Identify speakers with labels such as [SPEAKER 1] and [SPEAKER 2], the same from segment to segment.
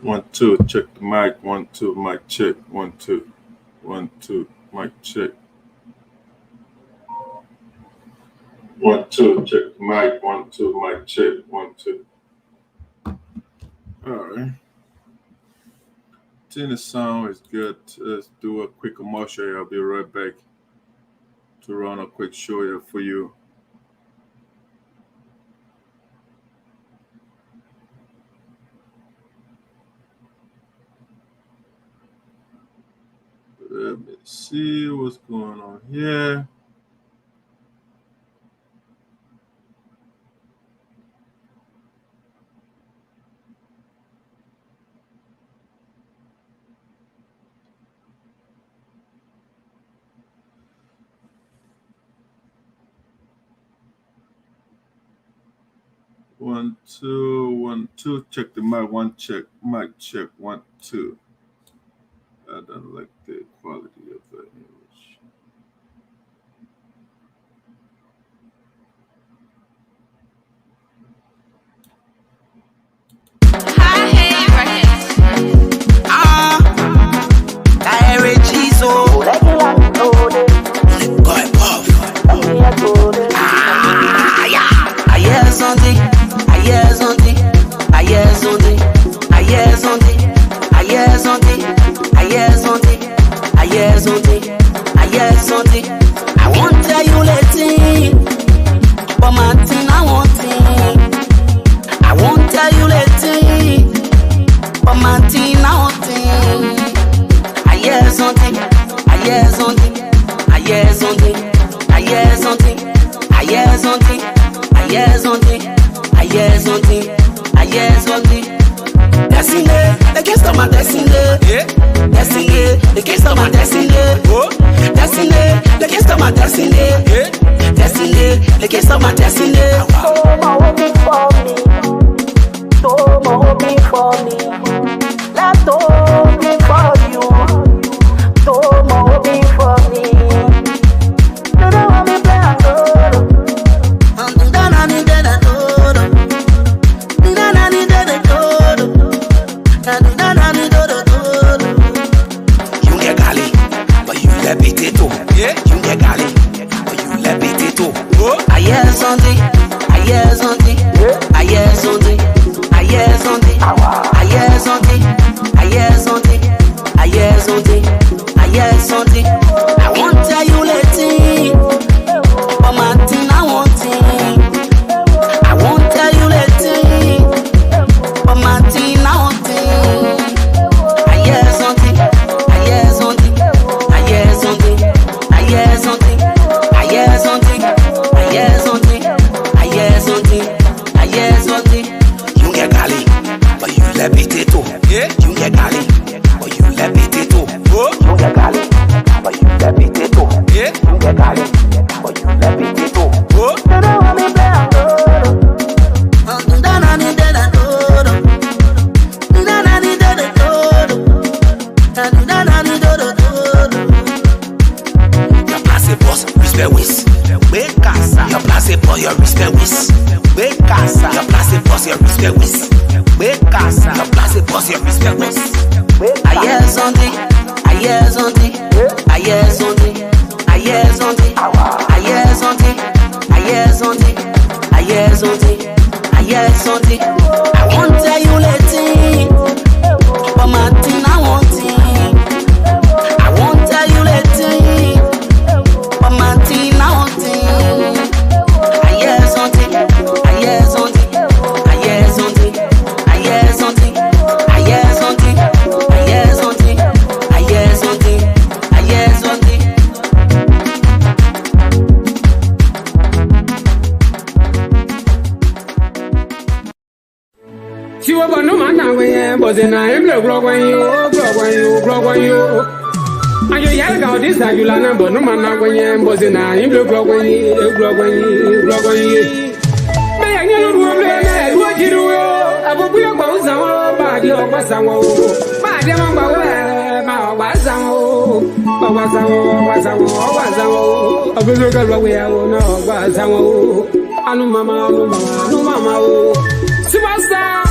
[SPEAKER 1] 1 2, check the mic. 1 2, mic check. 1 2, 1 2, mic check. 1 2, check the mic. 1 2, mic check. 1 2. All right. I think the sound is good. Let's do a quick commercial here. I'll be right back to run a quick show here for you. Let me see what's going on here. One, two, 1 2. Check the mic. 1 check. Mic check. 1 2. I don't like the quality of the image.
[SPEAKER 2] I won't tell you later, but my thing I want it. I won't tell you later, but my thing I want it. I hear something, I hear something, I hear something, I hear something, I hear something, I hear something, I hear something, I hear something. Destiny, they can't stop my destiny. Destiny, they can't stop my destiny. Destiny, they can't stop my destiny. Destiny, they can't stop my destiny. So my hoping for me. So my hoping for me. Let's hoping for you. So my hoping for me. You don't want me play a solo. You get gali, but you let it too. You get gali, but you let it too. I hear something, I hear something, I hear something, I hear something, I hear something, I hear something, I hear something, I hear something. I won't tell you later, but my thing I want it. I won't tell you later, but my thing I want it. I hear something, I hear something, I hear something, I hear something, I hear something, I hear something, I hear something, I hear something. You get gali, but you let it too. You get gali, but you let it too. You get gali, but you let it too. You get gali, but you let it too. You don't want me play a solo. Your place boss, respect with. Your place boss, your respect with. Your place boss, your respect with. Your place boss, your respect with. I hear something, I hear something, I hear something, I hear something, I hear something, I hear something, I hear something, I hear something. I won't tell you later, but my thing I want it. I won't tell you later, but my thing I want it. I hear something, I hear something, I hear something, I hear something, I hear something, I hear something, I hear something, I hear something.
[SPEAKER 3] She was born no man when was in a block when you. And you yell out this that you learn, but no man when you was in a block when you. May I know what you do? I will be about some body or Bassamo. My dear Bassamo. I will look at what we have no Bassamo. Anu mama. Superstar.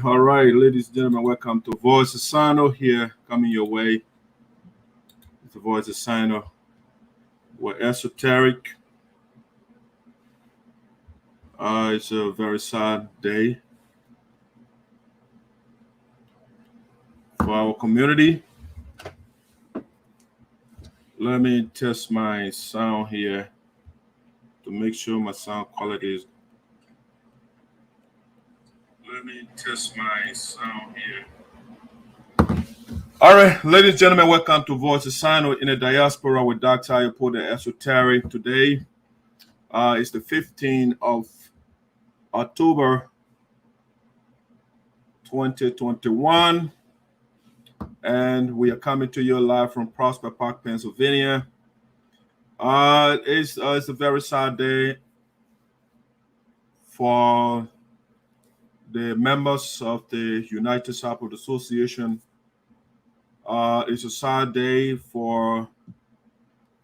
[SPEAKER 1] All right, ladies and gentlemen, welcome to Voice of SINOE here, coming your way. It's the Voice of SINOE. We're esoteric. It's a very sad day for our community. Let me test my sound here to make sure my sound quality is. Let me test my sound here. All right, ladies and gentlemen, welcome to Voice of SINOE in the Diaspora with Dr. Ayapo, the Esoteric. Today is the 15th of October 2021, and we are coming to you live from Prosper Park, Pennsylvania. It's a very sad day for the members of the United Support Association. It's a sad day for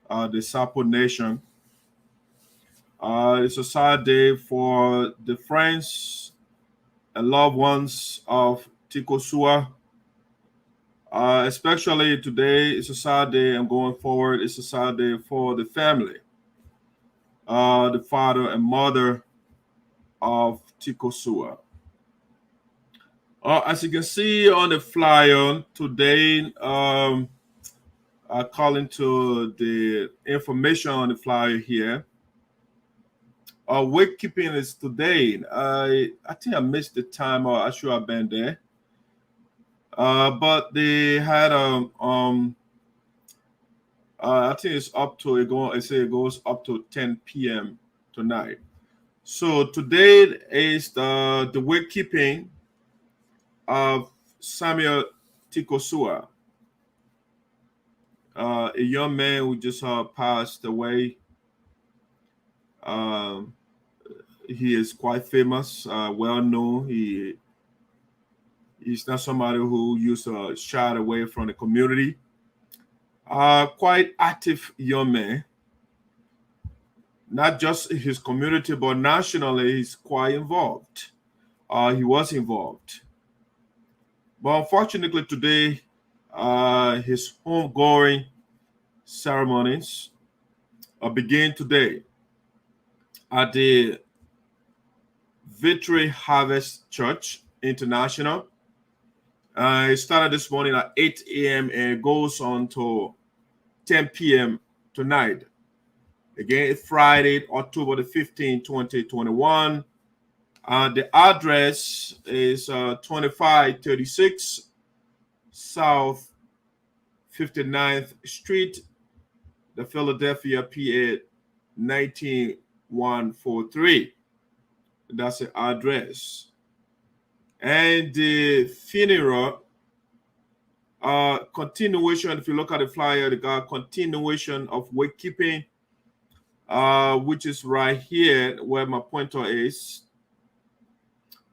[SPEAKER 1] the Support Nation. It's a sad day for the friends and loved ones of Tikosua. Especially today, it's a sad day, and going forward, it's a sad day for the family, the father and mother of Tikosua. As you can see on the flyer today, according to the information on the flyer here, wakekeeping is today. I think I missed the time, or I should have been there. But they had I think it's up to it goes up to 10 p.m. tonight. So today is the wakekeeping of Samuel Tikosua, a young man who just passed away. He is quite famous, well known. He's not somebody who used to shy away from the community. Quite active young man. Not just his community, but nationally, he's quite involved. he was involved. But unfortunately today, his homegoing ceremonies begin today at the Victory Harvest Church International. It started this morning at 8 a.m. and it goes on to 10 p.m. tonight. Again, Friday, October the 15th, 2021. The address is 2536 South 59th Street, the Philadelphia, PA 19143. That's the address. And the funeral continuation, if you look at the flyer, they got continuation of wakekeeping, which is right here where my pointer is.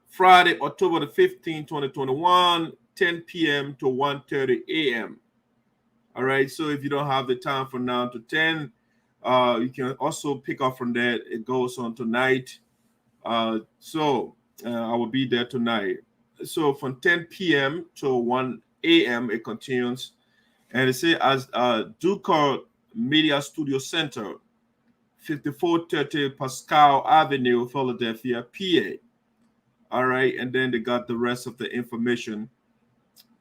[SPEAKER 1] Friday, October the 15th, 2021, 10 p.m. to 1:30 a.m. All right, so if you don't have the time from now to 10, you can also pick up from there. It goes on tonight. I will be there tonight. So from 10 p.m. to 1 a.m. it continues. And it says as Ducal Media Studio Center, 5430 Pascal Avenue, Philadelphia, PA. All right, and then they got the rest of the information.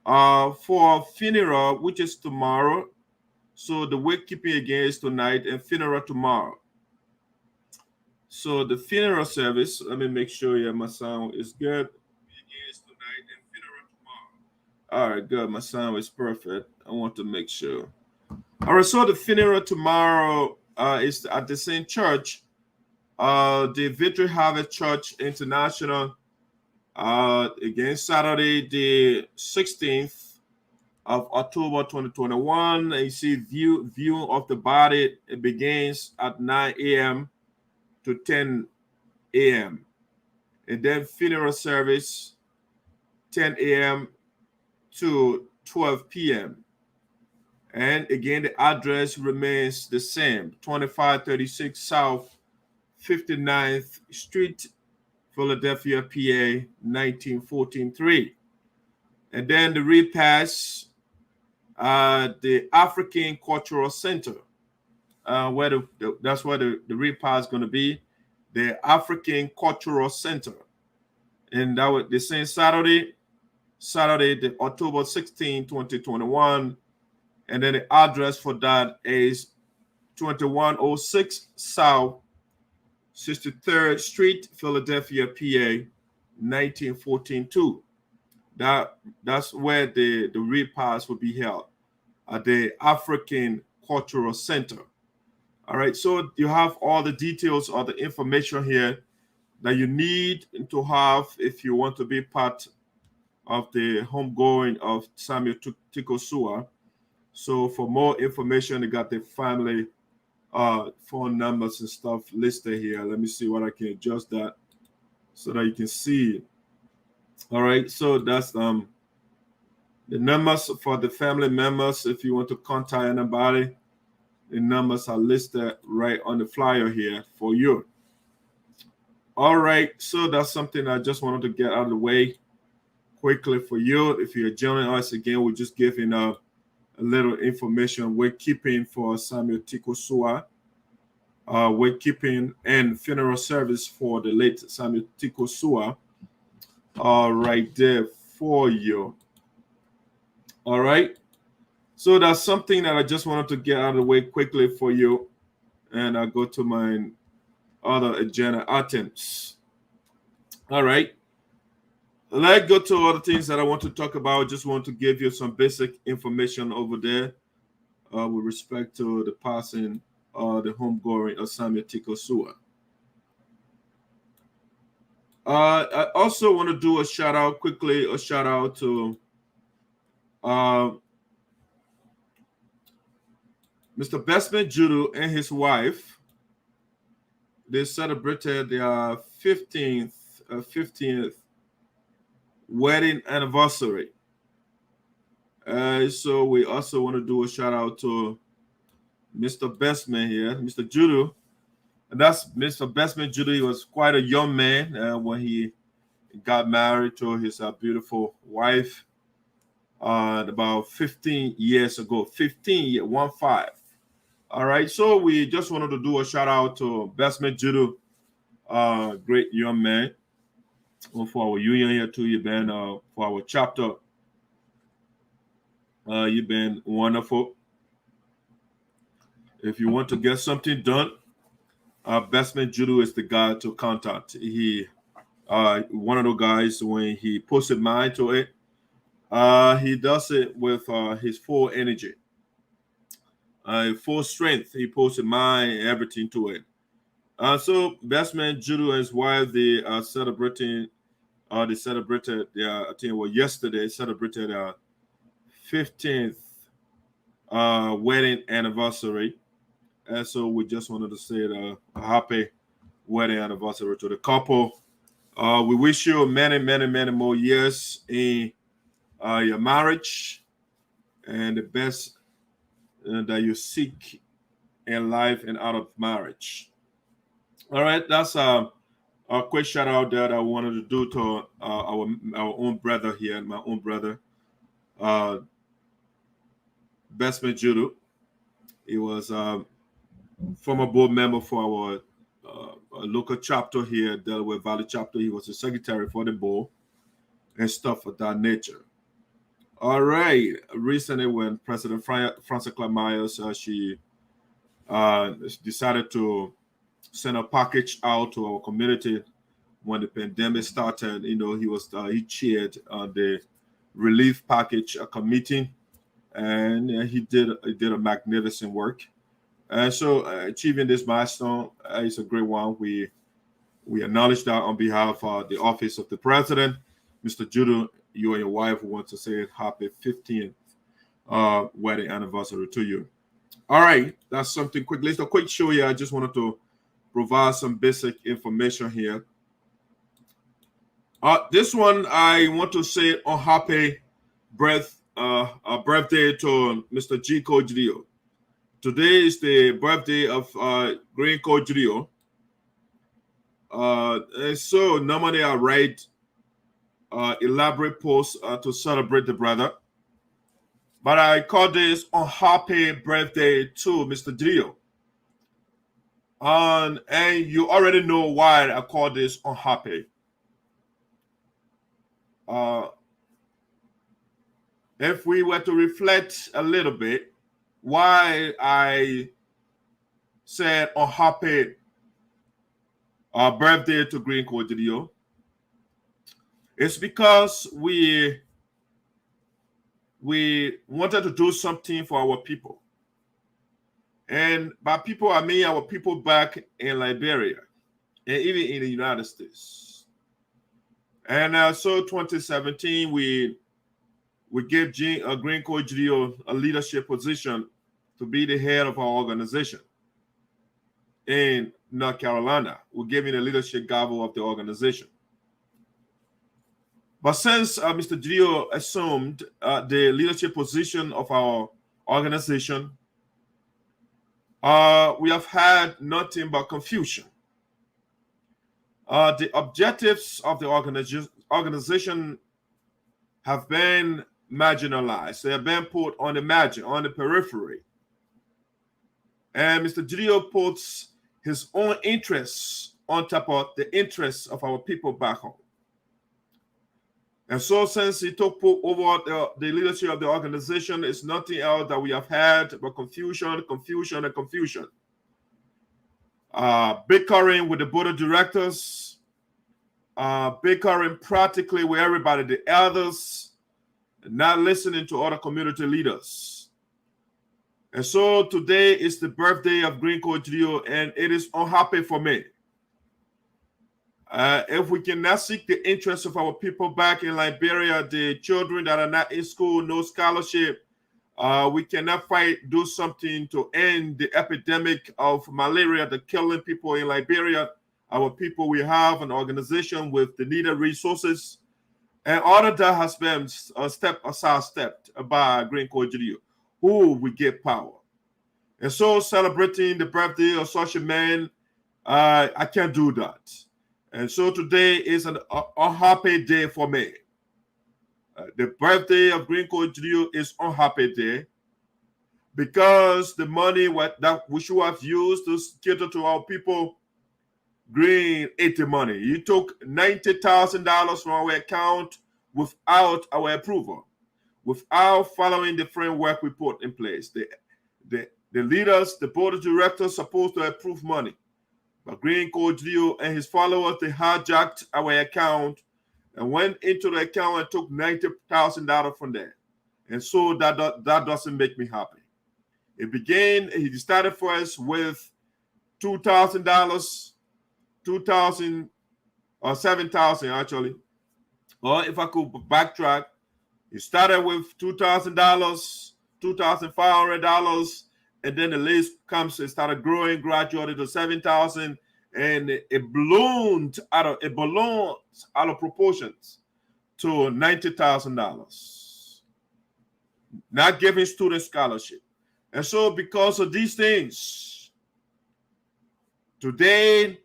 [SPEAKER 1] For funeral, which is tomorrow. So the wakekeeping again is tonight and funeral tomorrow. So the funeral service, let me make sure my sound is good. Begins tonight and funeral tomorrow. All right, good. My sound is perfect. I want to make sure. All right, so the funeral tomorrow is at the same church, the Victory Harvest Church International. Again, Saturday, the 16th of October 2021. And you see viewing of the body. It begins at 9 a.m. to 10 a.m. And then funeral service 10 a.m. to 12 p.m. And again, the address remains the same, 2536 South 59th Street, Philadelphia, PA 19143. And then the repast, the African Cultural Center, that's where the repast is going to be, the African Cultural Center. And that was the same Saturday, the October 16, 2021. And then the address for that is 2106 South 63rd Street, Philadelphia, PA 19142. That's where the repast will be held at the African Cultural Center. All right, so you have all the details or the information here that you need to have if you want to be part of the homegoing of Samuel Tikosua. So for more information, you got the family phone numbers and stuff listed here. Let me see what I can adjust that so that you can see it. All right, so that's the numbers for the family members. If you want to contact anybody, the numbers are listed right on the flyer here for you. All right, so that's something I just wanted to get out of the way quickly for you. If you're joining us again, we're just giving a little information. We're keeping for Samuel Tikosua. We're keeping and funeral service for the late Samuel Tikosua. Right there for you. All right. So that's something that I just wanted to get out of the way quickly for you. And I'll go to my other agenda items. All right. Let's go to other things that I want to talk about. Just want to give you some basic information over there with respect to the passing the homegoing of Samuel Tikosua. I also want to do a shout out quickly, to Mr. Bestman JUDUE and his wife. They celebrated their 15th wedding anniversary. So we also want to do a shout out to Mr. Bestman here, Mr. JUDUE. And that's Mr. Bestman JUDUE. He was quite a young man when he got married to his beautiful wife about 15 years ago. 15 years, 1-5. All right, so we just wanted to do a shout out to Bestman Judo, great young man. For our union here too, you've been for our chapter. You've been wonderful. If you want to get something done, Bestman Judo is the guy to contact. He one of the guys, when he puts his mind to it, he does it with his full energy, full strength. He puts his mind, everything to it. So Bestman Judo and his wife, they are celebrating. They celebrated their, I think it was yesterday, celebrated their 15th wedding anniversary. And so we just wanted to say a happy wedding anniversary to the couple. We wish you many, many, many more years in your marriage, and the best that you seek in life and out of marriage. All right, that's a quick shout out that I wanted to do to our own brother here, my own brother, Bestman Judo. He was former board member for our local chapter here, Delaware Valley chapter. He was the secretary for the board and stuff of that nature. All right. Recently, when President Frances Myers, she decided to send a package out to our community when the pandemic started. You know, he chaired the relief package committee, and he did a magnificent work. And so achieving this milestone is a great one. We acknowledge that on behalf of the office of the president. Mr. Judo, you and your wife want to say happy 15th wedding anniversary to you. All right, that's something quick. Let's a quick show here. I just wanted to provide some basic information here. This one, I want to say a happy birthday to Mr. G. JUDUE. Today is the birthday of Green JUDUE. And so normally I write elaborate posts to celebrate the brother, but I call this a happy birthday to Mr. JUDUE. And you already know why I call this unhappy. If we were to reflect a little bit, why I said unhappy birthday to Green JUDUE, it's because we wanted to do something for our people. And by people, I mean our people back in Liberia and even in the United States. And so 2017, we gave Green JUDUE a leadership position to be the head of our organization in North Carolina. We gave him the leadership gavel of the organization. But since Mr. JUDUE assumed the leadership position of our organization, we have had nothing but confusion. The objectives of the organization have been marginalized. They have been put on the margin, on the periphery. And Mr. JUDUE puts his own interests on top of the interests of our people back home. And so since he took over the leadership of the organization, it's nothing else that we have had but confusion, confusion, and confusion. Bickering with the board of directors, bickering practically with everybody, the elders, not listening to other community leaders. And so today is the birthday of Green JUDUE, and it is unhappy for me. If we cannot seek the interests of our people back in Liberia, the children that are not in school, no scholarship, we cannot do something to end the epidemic of malaria that's killing people in Liberia. Our people, we have an organization with the needed resources, and all of that has been sidestepped by Green JUDUE, who we get power. And so celebrating the birthday of such a man, I can't do that. And so today is a happy day for me. The birthday of Green Code GELEO is a happy day because the money that we should have used to cater to our people, Green ate the money. He took $90,000 from our account without our approval, without following the framework we put in place. The leaders, the board of directors, supposed to approve money. But Green Code GELEO and his followers, they hijacked our account and went into the account and took $90,000 from there. And so that doesn't make me happy. He started first with $2,000, $2,000 or $7,000 actually. Or if I could backtrack, he started with $2,000, $2,500, and then the list comes and started growing gradually to $7,000, and it ballooned out of proportions to $90,000. Not giving student scholarship. And so because of these things, today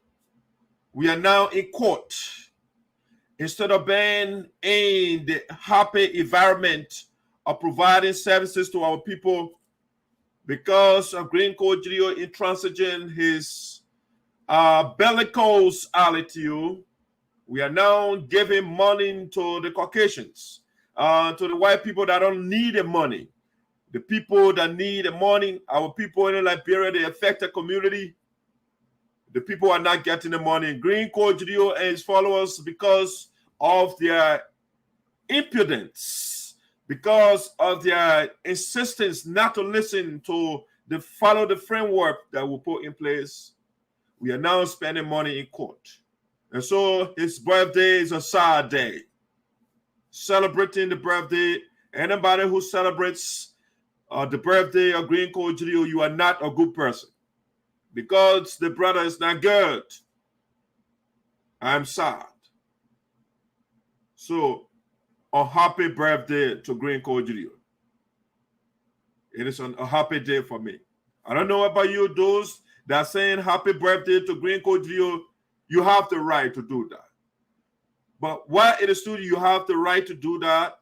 [SPEAKER 1] we are now in court. Instead of being in the happy environment of providing services to our people, because of Green Code GELEO intransigent his bellicose attitude, we are now giving money to the Caucasians, to the white people that don't need the money. The people that need the money, our people in Liberia, the affected community, the people are not getting the money. Green Code GELEO and his followers, because of their impudence, because of their insistence not to listen to follow the framework that we put in place, we are now spending money in court. And so his birthday is a sad day. Celebrating the birthday, anybody who celebrates the birthday of Green Code GELEO, you are not a good person. Because the brother is not good. I'm sad. So, a happy birthday to Green Code GELEO. It is a happy day for me. I don't know about you, those that are saying happy birthday to Green Code GELEO, you have the right to do that. But why it is true you have the right to do that,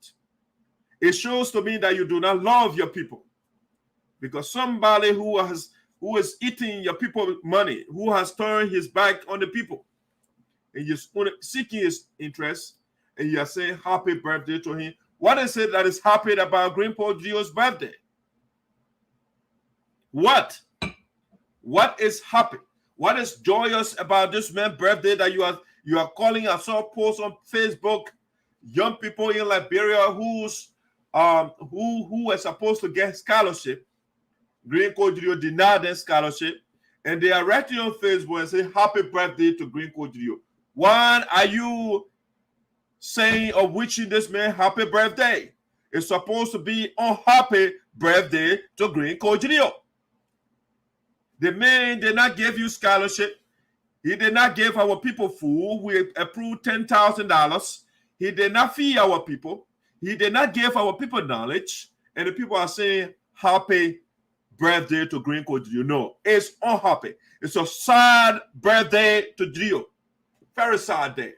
[SPEAKER 1] it shows to me that you do not love your people. Because somebody who is eating your people money, who has turned his back on the people, and you're seeking his interest, and you are saying happy birthday to him. What is it that is happy about Green Code GELEO's birthday? What is happy? What is joyous about this man's birthday that you are calling? I saw a post on Facebook, young people in Liberia who are supposed to get scholarship. Green Code GELEO denied their scholarship, and they are writing on Facebook and saying happy birthday to Green Code GELEO. Why are you saying or wishing this man happy birthday? It's supposed to be a happy birthday to Green Code GELEO. The man did not give you scholarship. He did not give our people food. We approved $10,000. He did not feed our people. He did not give our people knowledge. And the people are saying happy birthday to Green Code GELEO. No, it's unhappy. It's a sad birthday to GELEO. Very sad day.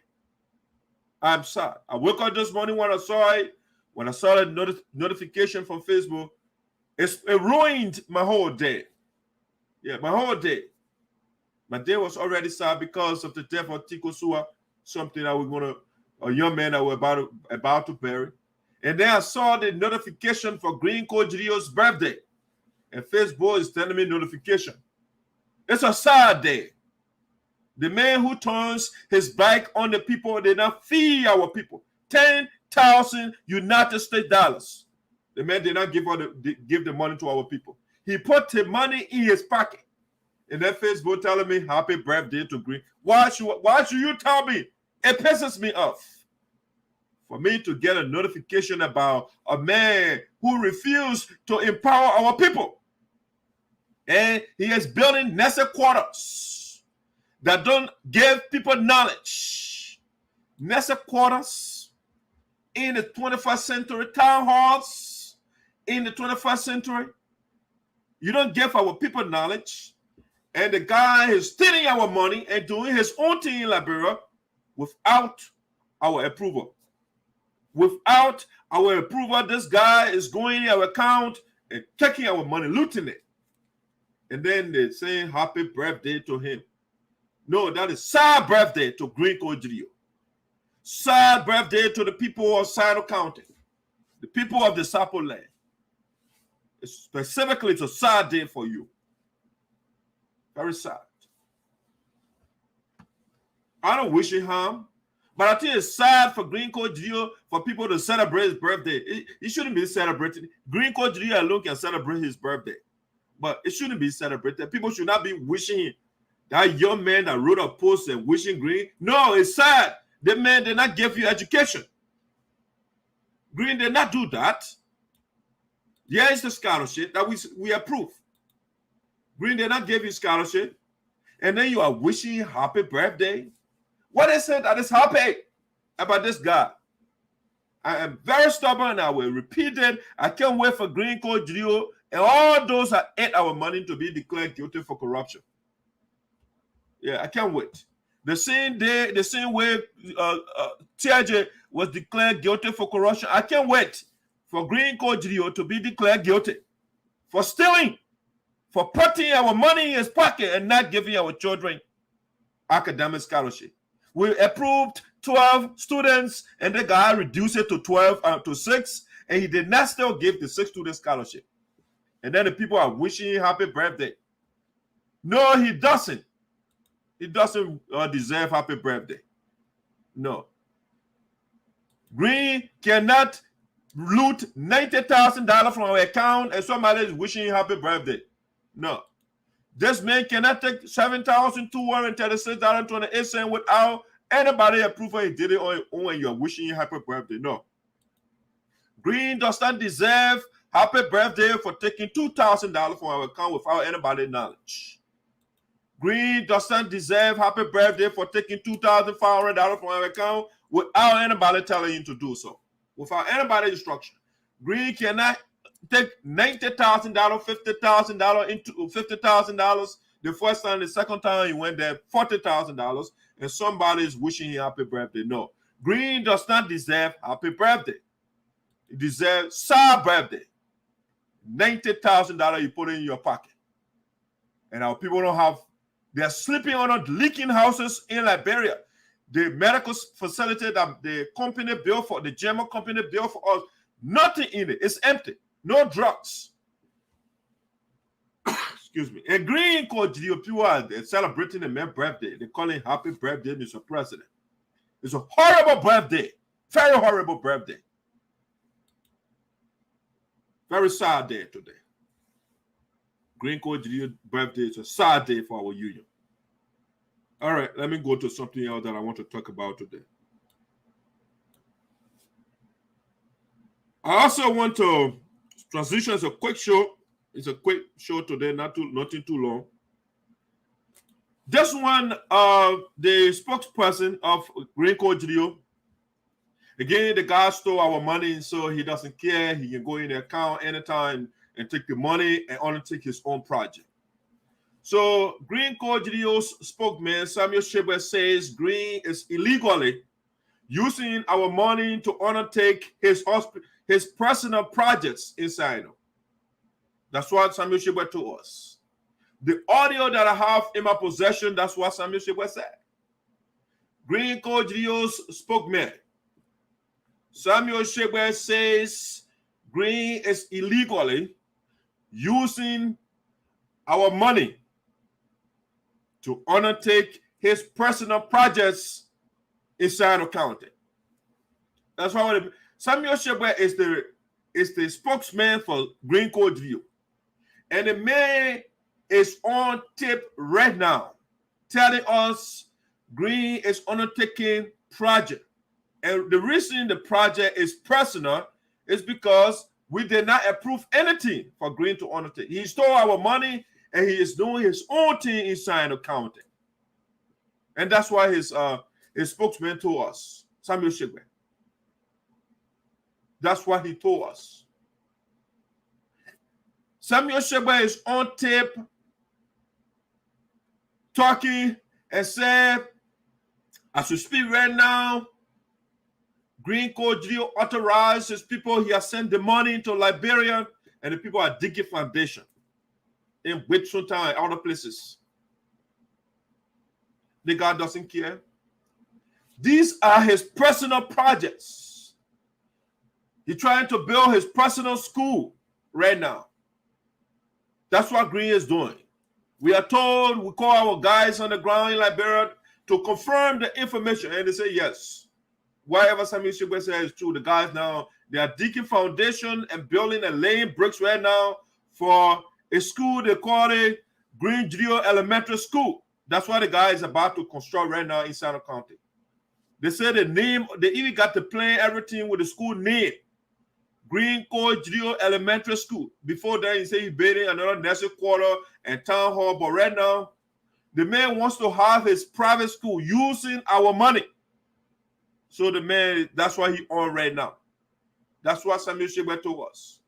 [SPEAKER 1] I'm sad. I woke up this morning when I saw it. When I saw the notification from Facebook, it ruined my whole day. Yeah, my whole day. My day was already sad because of the death of Tiko Sua, something that a young man that we're about to bury. And then I saw the notification for Green Code GELEO's birthday. And Facebook is telling me notification. It's a sad day. The man who turns his back on the people did not feed our people. 10,000 United States dollars. The man did not give the money to our people. He put the money in his pocket. And then Facebook telling me happy birthday to Green. Why should you tell me? It pisses me off. For me to get a notification about a man who refused to empower our people. And he is building nested quarters that don't give people knowledge. Nested quarters in the 21st century, town halls in the 21st century. You don't give our people knowledge. And the guy is stealing our money and doing his own thing in Liberia. without our approval. Without our approval, this guy is going in our account and taking our money, looting it. And then they're saying happy birthday to him. No, that is sad birthday to Green Code GELEO. Sad birthday to the people of SINOE County, the people of the Sapo land. Specifically, it's a sad day for you. Very sad. I don't wish him harm, but I think it's sad for Green Code GELEO for people to celebrate his birthday. It shouldn't be celebrated. Green Code GELEO alone can celebrate his birthday, but it shouldn't be celebrated. People should not be wishing him. That young man that wrote a post and wishing Green. No, it's sad. The man did not give you education. Green did not do that. Yeah, it's the scholarship that we approve. Green did not give you scholarship. And then you are wishing happy birthday. What is it that is happy about this guy? I am very stubborn. I will repeat it. I can't wait for Green Code GELEO and all those that ate our money to be declared guilty for corruption. Yeah, I can't wait. The same day, the same way TIJ was declared guilty for corruption, I can't wait for Green Code GELEO to be declared guilty for stealing, for putting our money in his pocket and not giving our children academic scholarship. We approved 12 students, and the guy reduced it to 6, and he did not still give the 6 students scholarship. And then the people are wishing him happy birthday. No, he doesn't. He doesn't deserve happy birthday. No. Green cannot loot $90,000 from our account and somebody is wishing him happy birthday. No. This man cannot take $7,236.28 without anybody approving he did it on his own and you're wishing him happy birthday. No. Green does not deserve happy birthday for taking $2,000 from our account without anybody's knowledge. Green does not deserve happy birthday for taking $2,500 from our account without anybody telling him to do so. Without anybody's instruction. Green cannot take $90,000, $50,000 into $50,000 the first time, the second time he went there, $40,000, and somebody is wishing him happy birthday. No. Green does not deserve happy birthday. He deserves sad birthday. $90,000 you put in your pocket. And our people don't have. They're sleeping on leaking houses in Liberia. The medical facility that the company built for, the German company built for us, nothing in it. It's empty. No drugs. Excuse me. And Green Code GELEO people are there celebrating the man's birthday. They call him happy birthday, Mr. President. It's a horrible birthday. Very horrible birthday. Very sad day today. Green Code GELEO birthday is a sad day for our union. All right, let me go to something else that I want to talk about today. I also want to transition. It's a quick show. It's a quick show today, nothing too long. This one, the spokesperson of Green Code GELEO, again, the guy stole our money, so he doesn't care. He can go in the account anytime and take the money and undertake his own project. So Green Code GELEO's spokesman, Samuel SHEKPEH, says Green is illegally using our money to undertake his personal projects in SINOE. That's what Samuel SHEKPEH told us. The audio that I have in my possession, that's what Samuel SHEKPEH said. Green Code GELEO's spokesman, Samuel SHEKPEH, says Green is illegally using our money to undertake his personal projects in SINOE County. That's why Samuel SHEKPEH is the spokesman for Green Code GELEO. And the man is on tape right now telling us Green is undertaking project. And the reason the project is personal is because we did not approve anything for Green to undertake. He stole our money and he is doing his own thing in SINOE County. And that's why his spokesman told us, Samuel SHEKPEH. That's what he told us. Samuel SHEKPEH is on tape talking and said As we speak right now, Green Code GELEO authorized his people. He has sent the money into Liberia, and the people are digging foundation in Whitsun Town and other places. The God doesn't care. These are his personal projects. He's trying to build his personal school right now. That's what Green is doing. We are told, we call our guys on the ground in Liberia to confirm the information, and they say yes. Whatever Samuel Shekpeh says is true. The guys now, they are digging foundation and building and laying bricks right now for a school they call it Green GELEO Elementary School. That's what the guy is about to construct right now in SINOE County. They say the name, they even got to plan everything with the school name. Green Code GELEO Elementary School. Before that, he said he's building another nursery quarter and town hall. But right now, the man wants to have his private school using our money. So the man, that's why he on right now. That's what Samuel Shekpeh told us.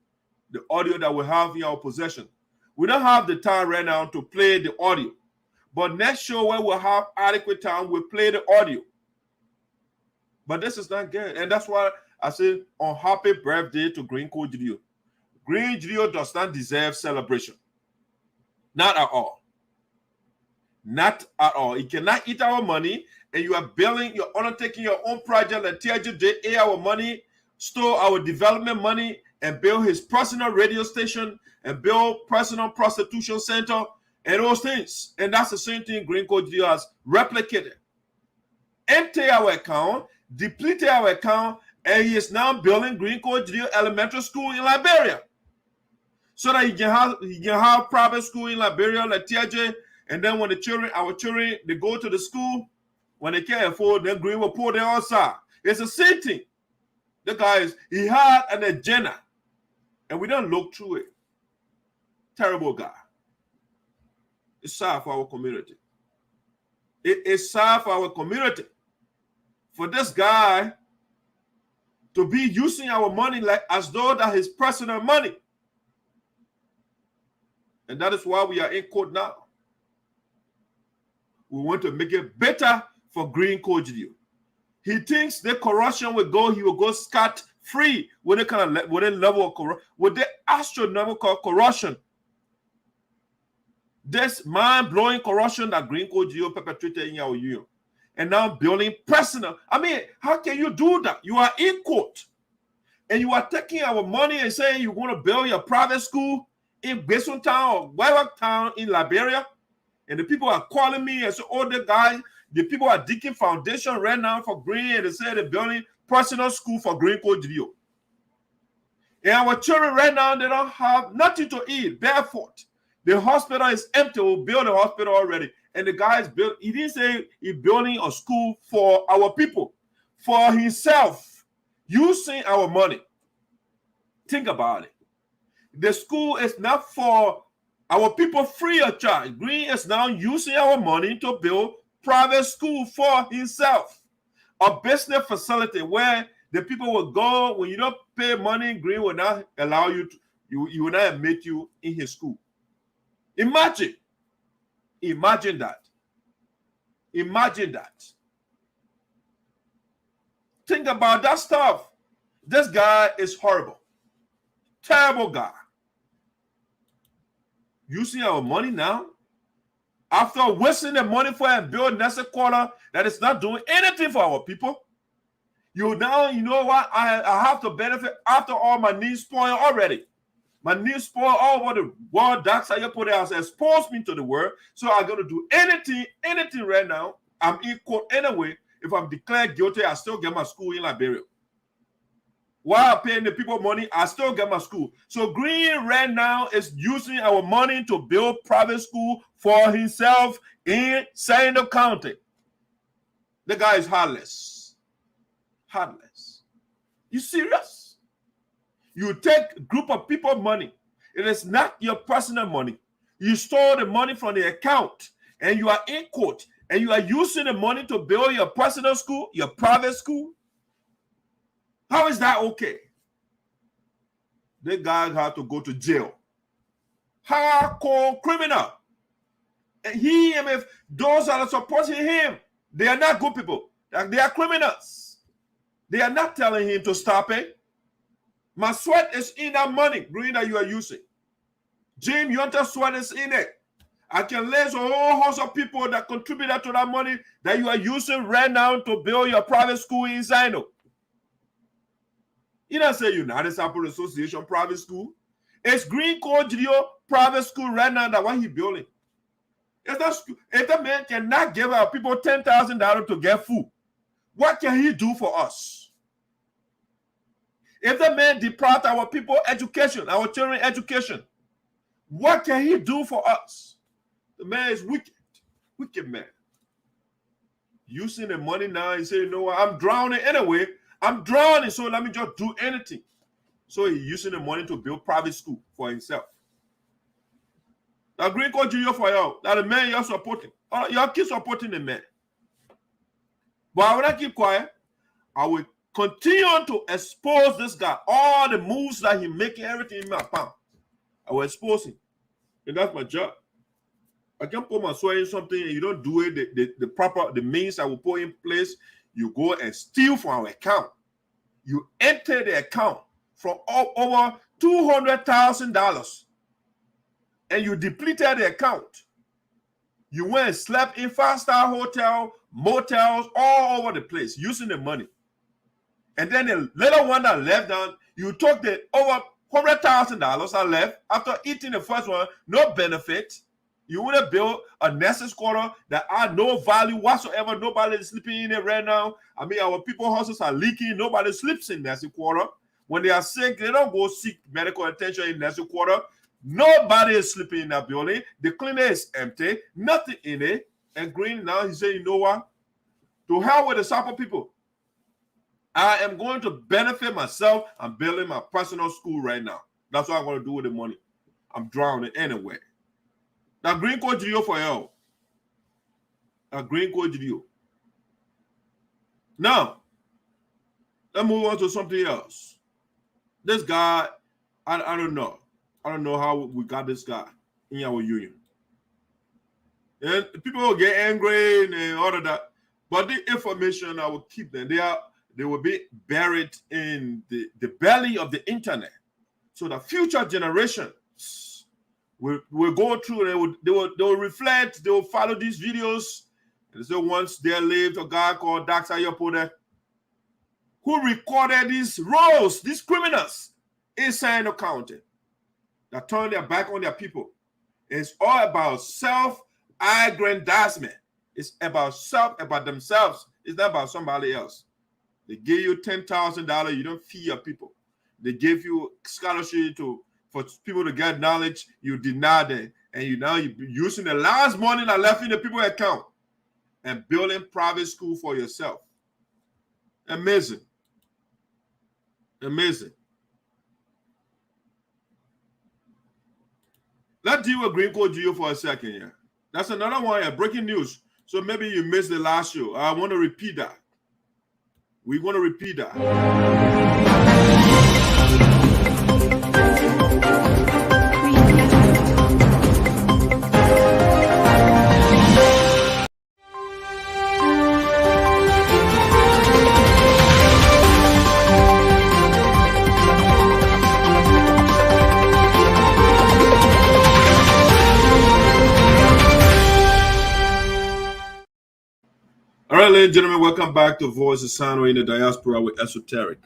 [SPEAKER 1] The audio that we have in our possession. We don't have the time right now to play the audio. But next show when we'll have adequate time, we'll play the audio. But this is not good. And that's why I say on happy birthday to Green Code GELEO. Green GELEO does not deserve celebration. Not at all. Not at all. You cannot eat our money, and you are building, you're undertaking your own project like THJ, our money, store our development money, and build his personal radio station, and build personal prostitution center, and those things. And that's the same thing Green Code GELEO has replicated. Empty our account, depleted our account, and he is now building Green Code GELEO Elementary School in Liberia. So that he can have private school in Liberia like THJ. And then when our children, they go to the school, when they can't afford, then Green will pull them outside. It's the same thing. The guys, he had an agenda, and we don't look through it. Terrible guy. It's sad for our community. It is sad for our community. For this guy to be using our money like as though that his personal money. And that is why we are in court now. We want to make it better for Green Code GELEO. He thinks the corruption will go, he will go scot-free with the kind of with the level of corruption, with the astronomical corruption. This mind-blowing corruption that Green Code GELEO perpetrated in our union. And now building personal. I mean, how can you do that? You are in court. And you are taking our money and saying you want to build your private school in Whitsun Town or whatever town in Liberia. And the people are calling me and say, oh, the guys, the people are digging foundation right now for Green, and they say they're building personal school for Green Code GELEO. And our children right now, they don't have nothing to eat, barefoot. The hospital is empty. We'll build a hospital already. And the guy is built, he didn't say he's building a school for our people, for himself, using our money. Think about it. The school is not for our people free of charge. Green is now using our money to build private school for himself. A business facility where the people will go. When you don't pay money, Green will not allow you to, you will not admit you in his school. Imagine that. Imagine that. Think about that stuff. This guy is horrible. Terrible guy. Using our money now, after wasting the money for and build nursery quarter that is not doing anything for our people. You know what? I have to benefit after all my needs spoil already. My news spoil all over the world. That's how you put it as exposed me to the world. So I'm going to do anything right now. I'm in court anyway. If I'm declared guilty, I still get my school in Liberia. While paying the people money, I still get my school. So Green right now is using our money to build private school for himself in SINOE County. The guy is heartless. Heartless. You serious? You take a group of people money. It is not your personal money. You stole the money from the account and you are in court and you are using the money to build your personal school, your private school. How is that okay? The guy had to go to jail. Hardcore criminal. And he and if those that are supporting him, they are not good people. Like they are criminals. They are not telling him to stop it. My sweat is in that money, Green, that you are using. Jim, your sweat is in it. I can list a whole host of people that contributed to that money that you are using right now to build your private school in SINOE. You don't say United Sapper Association private school. It's Green Code GELEO private school right now that what he's building. If the man cannot give our people $10,000 to get food, what can he do for us? If the man depart our people education, our children education, what can he do for us? The man is wicked. Wicked man. Using the money now, he say, you know what, I'm drowning anyway. I'm drowning, so let me just do anything. So he's using the money to build private school for himself. That Green Code GELEO for you, that the man you're supporting. Y'all keep supporting the man. But I will not keep quiet. I will continue to expose this guy. All the moves that he's making, everything in my palm. I will expose him. And that's my job. I can put my sweat in something and you don't do it the means I will put in place. You go and steal from our account. You enter the account from over $200,000 and you depleted the account. You went and slept in 5-star hotel, motels, all over the place using the money. And then the little one that left down, you took the over $100,000 that left after eating the first one, no benefit. You want to build a nested quarter that had no value whatsoever. Nobody is sleeping in it right now. I mean, our people houses are leaking. Nobody sleeps in nested quarter. When they are sick, they don't go seek medical attention in nested quarter. Nobody is sleeping in that building. The clinic is empty. Nothing in it. And Green now he's saying, you know what? To hell with the Sapa people. I am going to benefit myself. I'm building my personal school right now. That's what I'm going to do with the money. I'm drowning anyway. Now, Green Code GELEO for you. Green Code GELEO. Now, let's move on to something else. This guy, I don't know. I don't know how we got this guy in our union. And people will get angry and all of that. But the information, I will keep them. They will be buried in the belly of the internet. So the future generations will go through, they will reflect, they will follow these videos. And so once there lived a guy called Dax Ayopode who recorded these roles, these criminals in SINOE County that turned their back on their people. It's all about self-aggrandizement. It's about themselves. It's not about somebody else. They give you $10,000, you don't feed your people. They give you scholarship for people to get knowledge, you deny them. And you're using the last money that left in the people's account and building private school for yourself. Amazing. Amazing. Let's deal with Green Code GELEO for a second here. That's another one here, breaking news. So maybe you missed the last show. I want to repeat that. We're going to repeat that. All right, ladies and gentlemen, welcome back to Voice of SINOE in the Diaspora with Esoteric.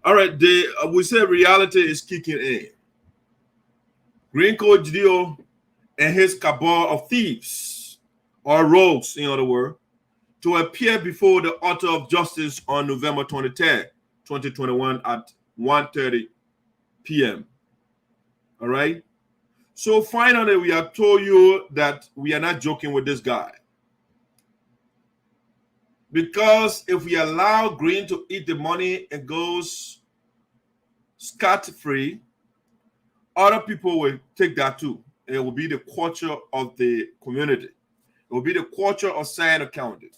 [SPEAKER 1] All right, we say reality is kicking in. Green Code GELEO and his cabal of thieves, or rogues, in other words, to appear before the altar of justice on November 23rd, 2021 at 1:30 p.m. All right? So finally, we have told you that we are not joking with this guy. Because if we allow Green to eat the money and goes scot-free, other people will take that too. It will be the culture of the community. It will be the culture of SINOE County.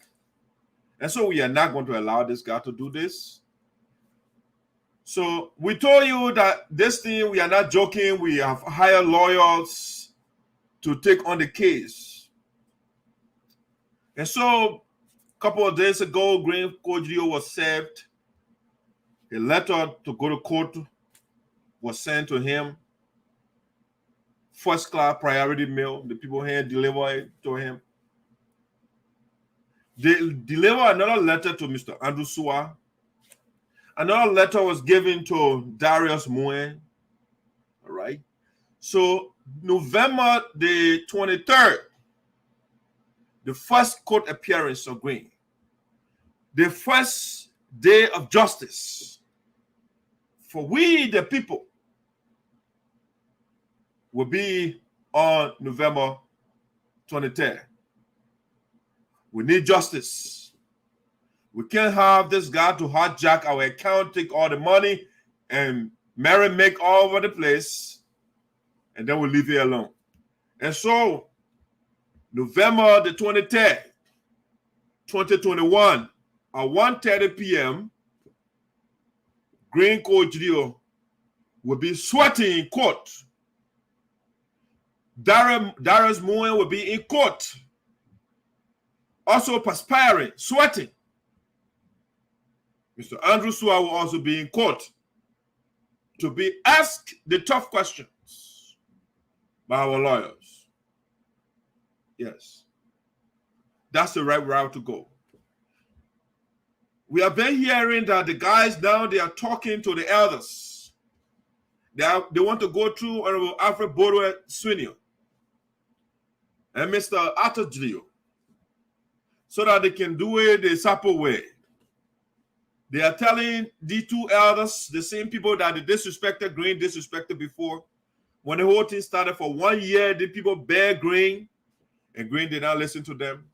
[SPEAKER 1] And so we are not going to allow this guy to do this. So we told you that this thing, we are not joking. We have hired lawyers to take on the case. And so a couple of days ago, Green Kojio was served. A letter to go to court was sent to him. First class priority mail. The people here deliver it to him. They deliver another letter to Mr. Andrew Sua. Another letter was given to Darius Moen. All right. So November the 23rd, the first court appearance of Green, the first day of justice for we the people will be on November 23rd. We need justice. We can't have this guy to hijack our account, take all the money, and make all over the place, and then we'll leave it alone. And so, November the 23rd, 2021, at 1:30 p.m., Green Kojio will be sweating in court. Darius Moen will be in court, also perspiring, sweating. Mr. Andrew Sua will also be in court to be asked the tough questions by our lawyers. Yes, that's the right route to go. We have been hearing that the guys now, they are talking to the elders. They want to go through Honorable Alfred Bodwe Sr. and Mr. Arthur Gileo so that they can do it the Sapo way. They are telling the two elders, the same people that they disrespected Green, disrespected before. When the whole thing started for 1 year, the people begged Green, and Green did not listen to them.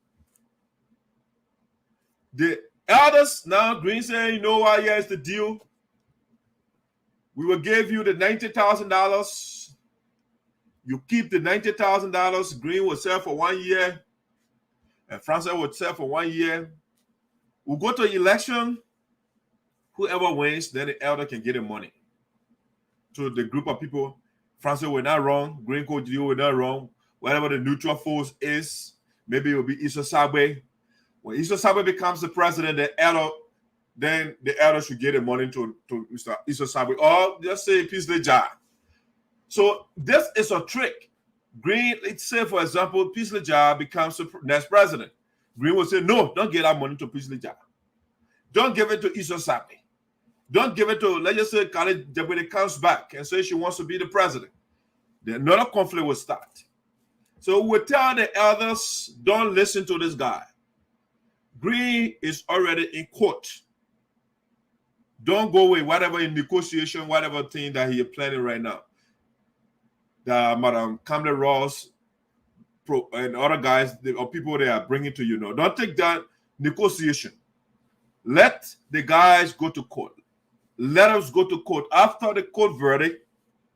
[SPEAKER 1] The elders, now Green saying, you know what, here's the deal. We will give you the $90,000. You keep the $90,000. Green will sell for 1 year, and Francis will sell for 1 year. We'll go to election. Whoever wins, then the elder can get the money. To the group of people, Francis were not wrong, Green Kojio were not wrong. Whatever the neutral force is, maybe it will be Issa Sabwe. When Issa Sabwe becomes the president, then the elder should get the money to Mr. Issa Sabwe, or just say Peace Leja. So this is a trick. Green, let's say for example, Peace Leja becomes the next president. Green will say, no, don't get that money to Peace Leja. Don't give it to Issa Sabwe. Don't give it to, let's just say, Khalid Jabwede comes back and says she wants to be the president. Then another conflict will start. So we tell the elders, don't listen to this guy. Green is already in court. Don't go with whatever in negotiation, whatever thing that he is planning right now. That Madam Kamala Ross and other guys or people they are bringing to you now. Don't take that negotiation. Let the guys go to court. Let us go to court. After the court verdict,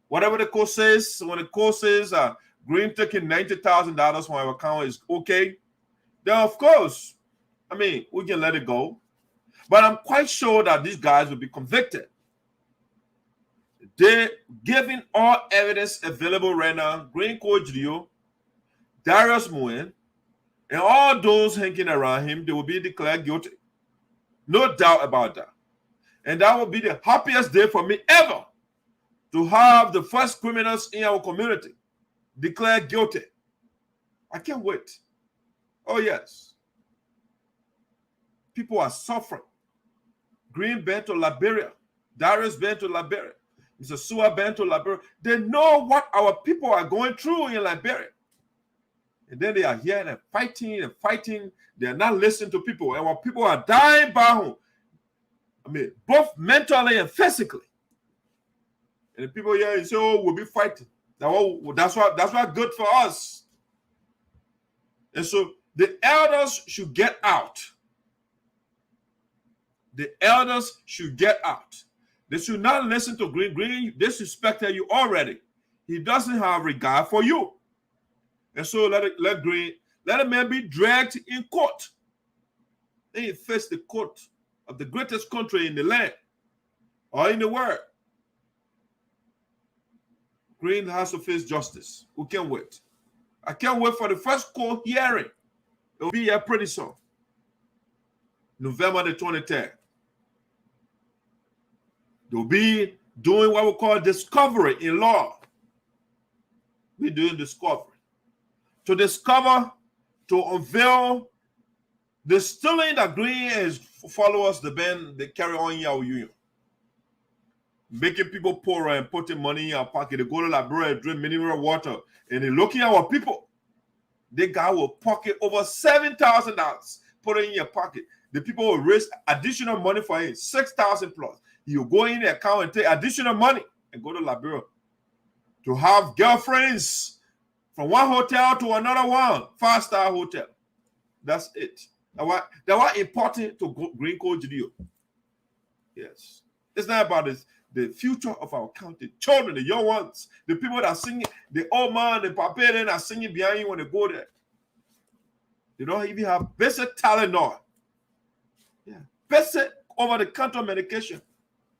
[SPEAKER 1] whatever the court says, when the court says Green taking $90,000 from our account is okay, then of course, I mean, we can let it go. But I'm quite sure that these guys will be convicted. They're giving all evidence available right now. Green Kojio, Darius Moen, and all those hanging around him, they will be declared guilty. No doubt about that. And that will be the happiest day for me ever to have the first criminals in our community declared guilty. I can't wait. Oh, yes. People are suffering. Green been to Liberia. Darius been to Liberia. Mr. Sua been to Liberia. They know what our people are going through in Liberia. And then they are here and fighting and fighting. They are not listening to people. And when people are dying by home, I mean, both mentally and physically. And the people here say, oh, we'll be fighting. That's what good for us. And so the elders should get out. The elders should get out. They should not listen to Green. Green disrespected you already. He doesn't have regard for you. And so let a man be dragged in court. Then he face the court of the greatest country in the land or in the world. Green has to face justice. We can't wait. I can't wait for the first court hearing. It will be here pretty soon. November the 23rd. They'll be doing what we call discovery in law. We're doing discovery. To discover, to unveil the stealing that Greene is followers, the band, they carry on in our union. Making people poorer and putting money in our pocket. They go to Liberia and drink mineral water. And they're looking at our people. They guy will pocket over $7,000, put it in your pocket. The people will raise additional money for him, 6,000 plus. You go in the account and take additional money and go to Liberia to have girlfriends from one hotel to another one, 5-star hotel. That's it. That's why important to Green Code GELEO. Yes. It's not about this. The future of our county, children, the young ones, the people that are singing, the old man, the papa, that are singing behind you when they go there. They don't even have basic Tylenol. Yeah, basic over-the-counter medication.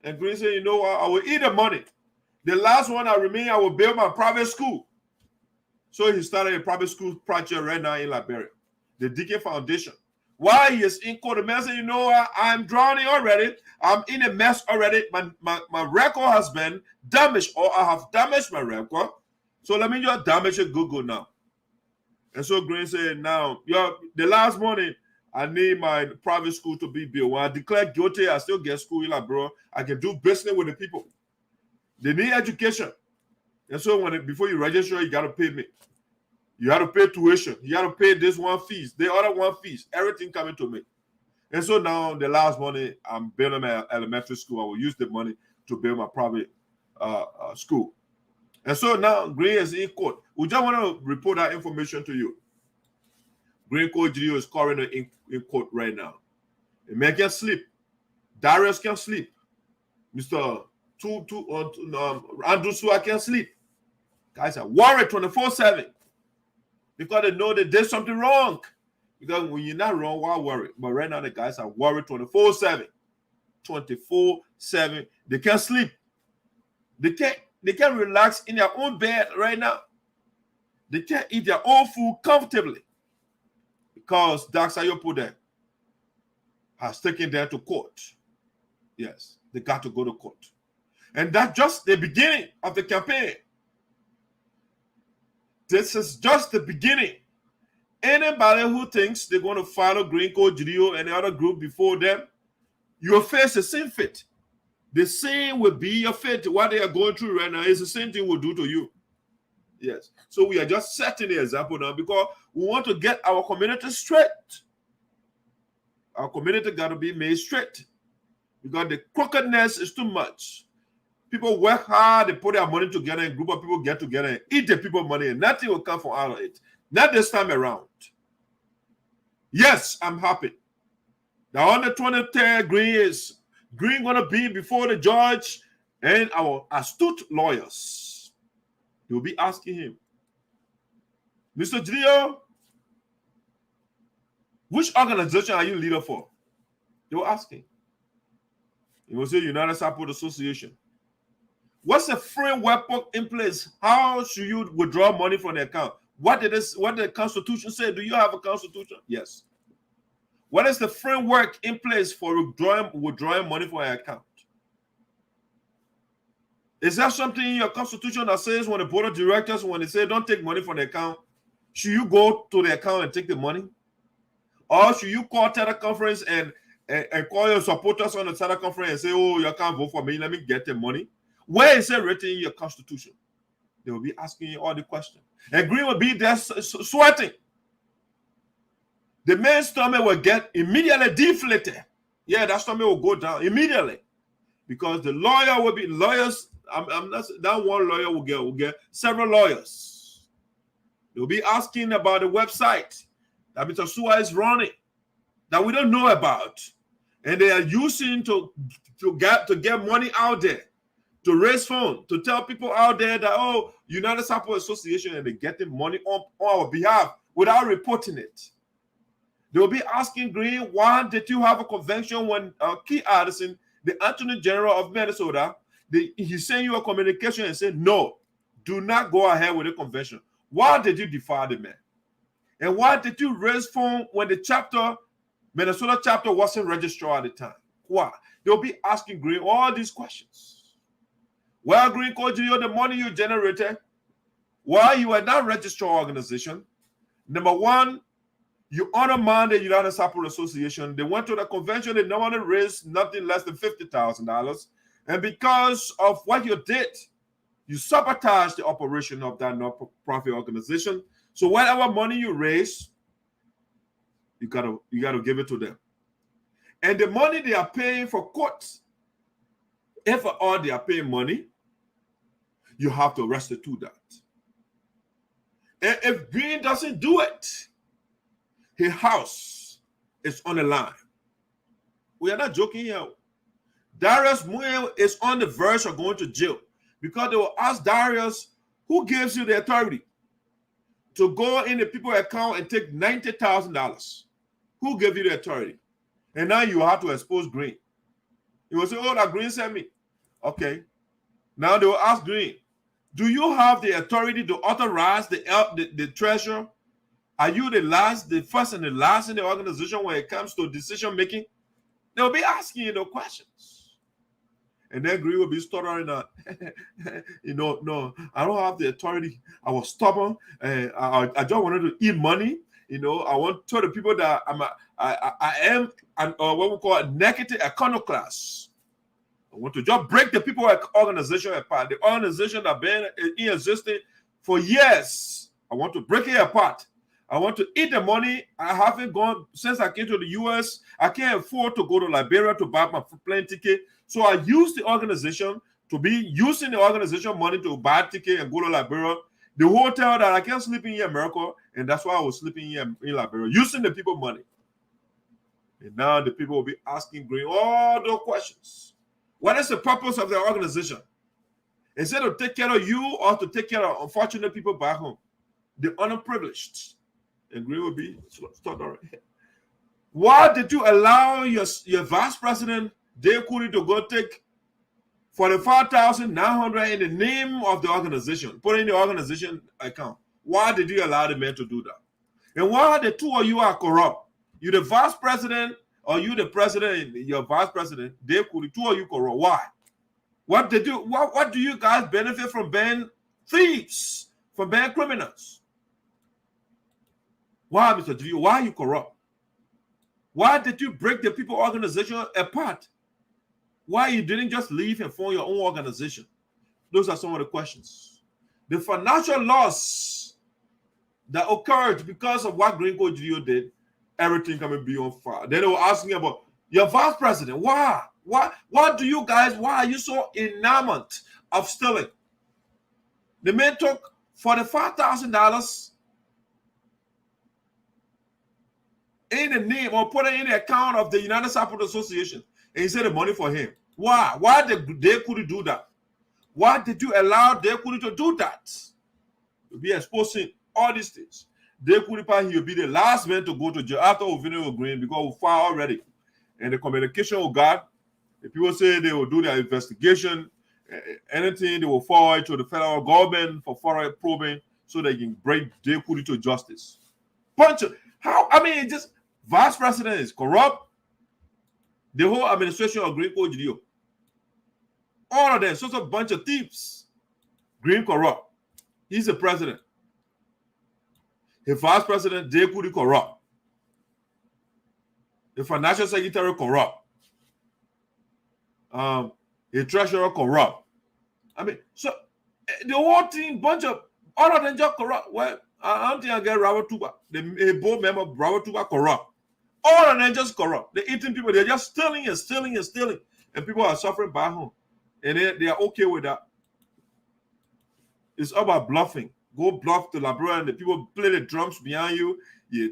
[SPEAKER 1] And Green said, you know what, I will eat the money. The last one I remain, I will build my private school. So he started a private school project right now in Liberia, the Deacon Foundation. While he is in court, the man said, you know what, I'm drowning already. I'm in a mess already. My record has been damaged, or I have damaged my record. So let me just damage it good now. And so Green said, now, the last morning, I need my private school to be built. When I declare guilty, I still get school in Liberia. I can do business with the people. They need education. And so before you register, you got to pay me. You have to pay tuition. You have to pay this one fees, the other one fees, everything coming to me. And so now the last money, I'm building my elementary school. I will use the money to build my private school. And so now Green is in court. We just want to report that information to you. Green Code GELEO is currently in court right now. The man can't sleep. Darius can't sleep. Mr. Andrew Sua can't sleep. Guys are worried 24/7 because they know they did something wrong. Because when you're not wrong, why worry? But right now the guys are worried 24/7. 24/7. They can't sleep. They can't relax in their own bed right now. They can't eat their own food comfortably. Because Daxayopo has taken them to court. Yes, they got to go to court. And that's just the beginning of the campaign. This is just the beginning. Anybody who thinks they're going to follow Green Code GELEO and the other group before them, you'll face the same fate. The same will be your fate. What they are going through right now is the same thing we'll do to you. Yes. So we are just setting the example now because we want to get our community straight. Our community got to be made straight because the crookedness is too much. People work hard, they put their money together, and a group of people get together and eat the people's money, and nothing will come from out of it. Not this time around. Yes, I'm happy. Now on the 23rd, Green going to be before the judge and our astute lawyers. They will be asking him, Mr. GELEO, which organization are you leader for? They will ask him. He will say United Support Association. What's the framework in place? How should you withdraw money from the account? What did the Constitution say? Do you have a Constitution? Yes. What is the framework in place for withdrawing money from an account? Is that something in your Constitution that says when the board of directors, when they say don't take money from the account, should you go to the account and take the money? Or should you call teleconference and call your supporters on the teleconference and say, oh, you can't vote for me, let me get the money? Where is it written in your Constitution? They will be asking you all the questions. And Green will be there sweating. The man's stomach will get immediately deflated. Yeah, that stomach will go down immediately. Because the lawyer will be lawyers. I'm not that one lawyer will get several lawyers. They'll be asking about the website that Mr. Sua is running that we don't know about. And they are using to get money out there, to raise funds, to tell people out there that, oh, United Support Association, and they're getting money on our behalf without reporting it. They'll be asking Green, why did you have a convention when Key Addison, the Attorney General of Minnesota, he sent you a communication and said, no, do not go ahead with the convention. Why did you defy the man? And why did you raise funds when the chapter Minnesota chapter wasn't registered at the time. Why? They'll be asking Green all these questions. Well, Green Code GDO, the money you generated, while you are not registered organization, number one, you undermine the United Sapper Association. They went to the convention, they normally raised nothing less than $50,000. And because of what you did, you sabotaged the operation of that non-profit organization. So whatever money you raise, you gotta give it to them. And the money they are paying for courts, if all they are paying money, you have to restitute that. And if Green doesn't do it, his house is on the line. We are not joking here. Darius Muye is on the verge of going to jail because they will ask Darius, who gives you the authority to go in the people's account and take $90,000? Who gave you the authority? And now you have to expose Green. He will say, oh, that Green sent me. Okay. Now they will ask Green, do you have the authority to authorize the treasurer? Are you the first and the last in the organization when it comes to decision making? They'll be asking you the questions. And then Green will be stuttering out. No, I don't have the authority. I was stubborn. I just wanted to eat money. I want to tell the people that I am what we call a negative iconoclast. I want to just break the people organization apart. The organization that been in existence for years. I want to break it apart. I want to eat the money. I haven't gone since I came to the US. I can't afford to go to Liberia to buy my plane ticket. So I use the organization to be using the organization money to buy a ticket and go to Liberia. The hotel that I can't sleep in here in America, and that's why I was sleeping here in Liberia, using the people money. And now the people will be asking Green all those questions. What is the purpose of the organization? Is it to take care of you or to take care of unfortunate people back home? The underprivileged. And Green will be stuttering. Why did you allow your vice president, Dave Cooley, to go take $45,900 in the name of the organization, put in the organization account? Why did you allow the man to do that? And why the two of you are corrupt? You the vice president or you the president, your vice president, Dave Cooley, two of you corrupt. Why? What do you guys benefit from being thieves, from being criminals? Why, Mr. G? Why are you corrupt? Why did you break the people organization apart? Why you didn't just leave and form your own organization? Those are some of the questions. The financial loss that occurred because of what Green Code GDO did, everything can be on fire. Then they were asking about your vice president. Why? Why are you so enamored of stealing? The man took $45,000 in the name or put it in the account of the United Sapper Association, and he said the money for him. Why? Why did they couldn't do that? Why did you allow they couldn't to do that? To be exposing all these things. They couldn't, he'll be the last man to go to jail after we finish with Green because we filed already. And the communication with God, the people say they will do their investigation, anything they will forward to the federal government for further probing so they can bring they couldn't to justice. Just vice president is corrupt. The whole administration of Green Code GDO. All of them, such a bunch of thieves. Green corrupt. He's the president. The vice president, Dave Cooley, corrupt. The financial secretary, corrupt. The treasurer, corrupt. So the whole thing, all of them just corrupt. Well, I don't think I get Robert Tuba. The board member, Robert Tuba, corrupt. All of them just corrupt. They're eating people. They're just stealing and stealing and stealing. And people are suffering back home. And they are okay with that. It's all about bluffing. Go bluff to Liberia and the people play the drums behind you. They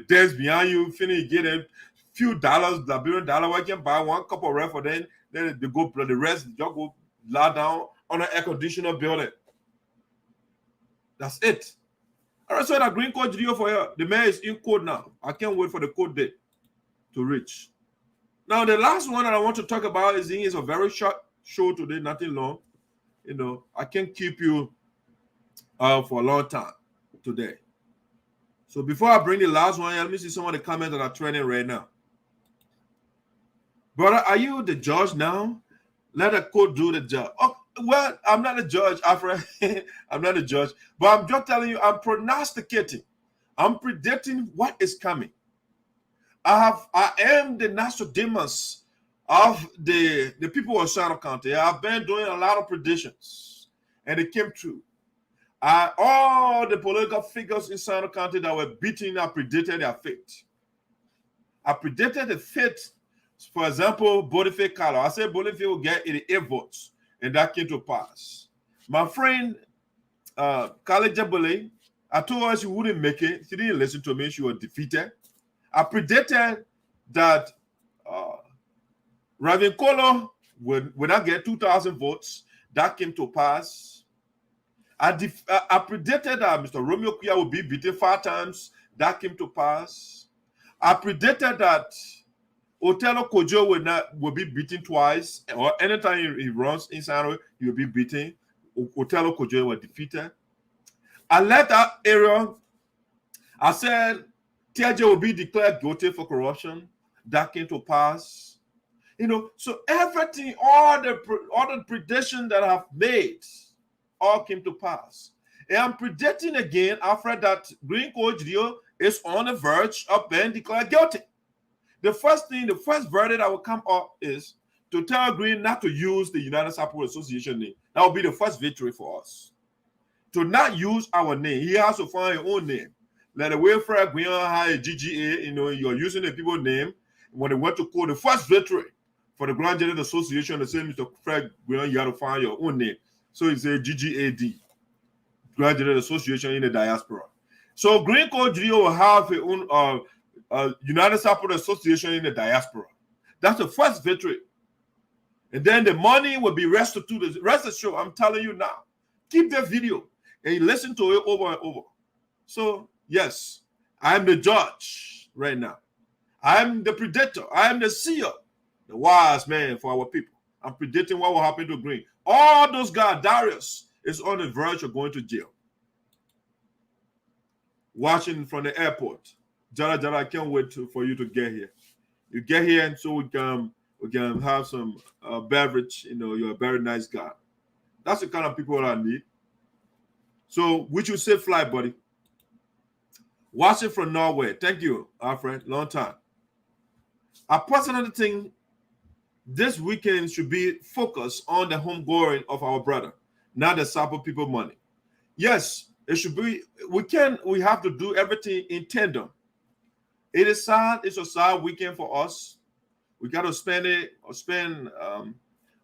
[SPEAKER 1] dance behind you. Finish, you get a few dollars, Liberian dollar. I can buy one cup of red for them. Then they go play the rest. They just go lie down on an air conditioner building. That's it. All right, so that Green Code GDO for you. The man is in court now. I can't wait for the court date to reach. Now, the last one that I want to talk about is a very short show today, nothing long. I can't keep you for a long time today. So before I bring the last one, let me see some of the comments that are trending right now. Brother, are you the judge now? Let a court do the job. Oh, well, I'm not a judge, Alfred. I'm not a judge. But I'm just telling you, I'm prognosticating. I'm predicting what is coming. I am the Nostradamus of the people of Shannon County. I've been doing a lot of predictions, and it came true. All the political figures in Shannon County that were beaten, I predicted their fate. I predicted the fate. For example, Boniface Carlo. I said Boniface will get 88 votes, and that came to pass. My friend, Kale Jabole, I told her she wouldn't make it. She didn't listen to me. She was defeated. I predicted that Raven Kolo would not get 2,000 votes. That came to pass. I predicted that Mr. Romeo Kuya would be beaten 5 times. That came to pass. I predicted that Otelo Kojo will be beaten twice, or anytime he runs in SINOE, he will be beaten. Otelo Kojo was defeated. I left that area. I said TJ will be declared guilty for corruption. That came to pass. You know, so everything, all the predictions that I have made, all came to pass. And I'm predicting again, Alfred, that Green GELEO is on the verge of being declared guilty. The first verdict that will come up is to tell Green not to use the United Sapphire Association name. That will be the first victory for us. To not use our name. He has to find his own name. Like the way Fred Green had a GGA, you know, you're using the people's name. When they went to court, the first victory for the Grand General Association, they said, Mr. Fred Green, you have to find your own name. So it's a GGAD, Grand General Association in the diaspora. So Green GELEO will have his own United Sapphire Association in the diaspora. That's the first victory. And then the money will be restituted. Rest assured, I'm telling you now. Keep the video and listen to it over and over. So, yes, I'm the judge right now. I'm the predictor. I am the seer, the wise man for our people. I'm predicting what will happen to Green. All those guys, Darius, is on the verge of going to jail. Watching from the airport. Jara, I can't wait for you to get here. You get here, and so we can have some beverage. You know, you're a very nice guy. That's the kind of people I need. So, we should say fly, buddy. Watching from Norway. Thank you, Alfred. Long time. I personally think this weekend should be focused on the homegoing of our brother, not the Sapo people money. Yes, it should be. We have to do everything in tandem. It is sad. It's a sad weekend for us. We got to spend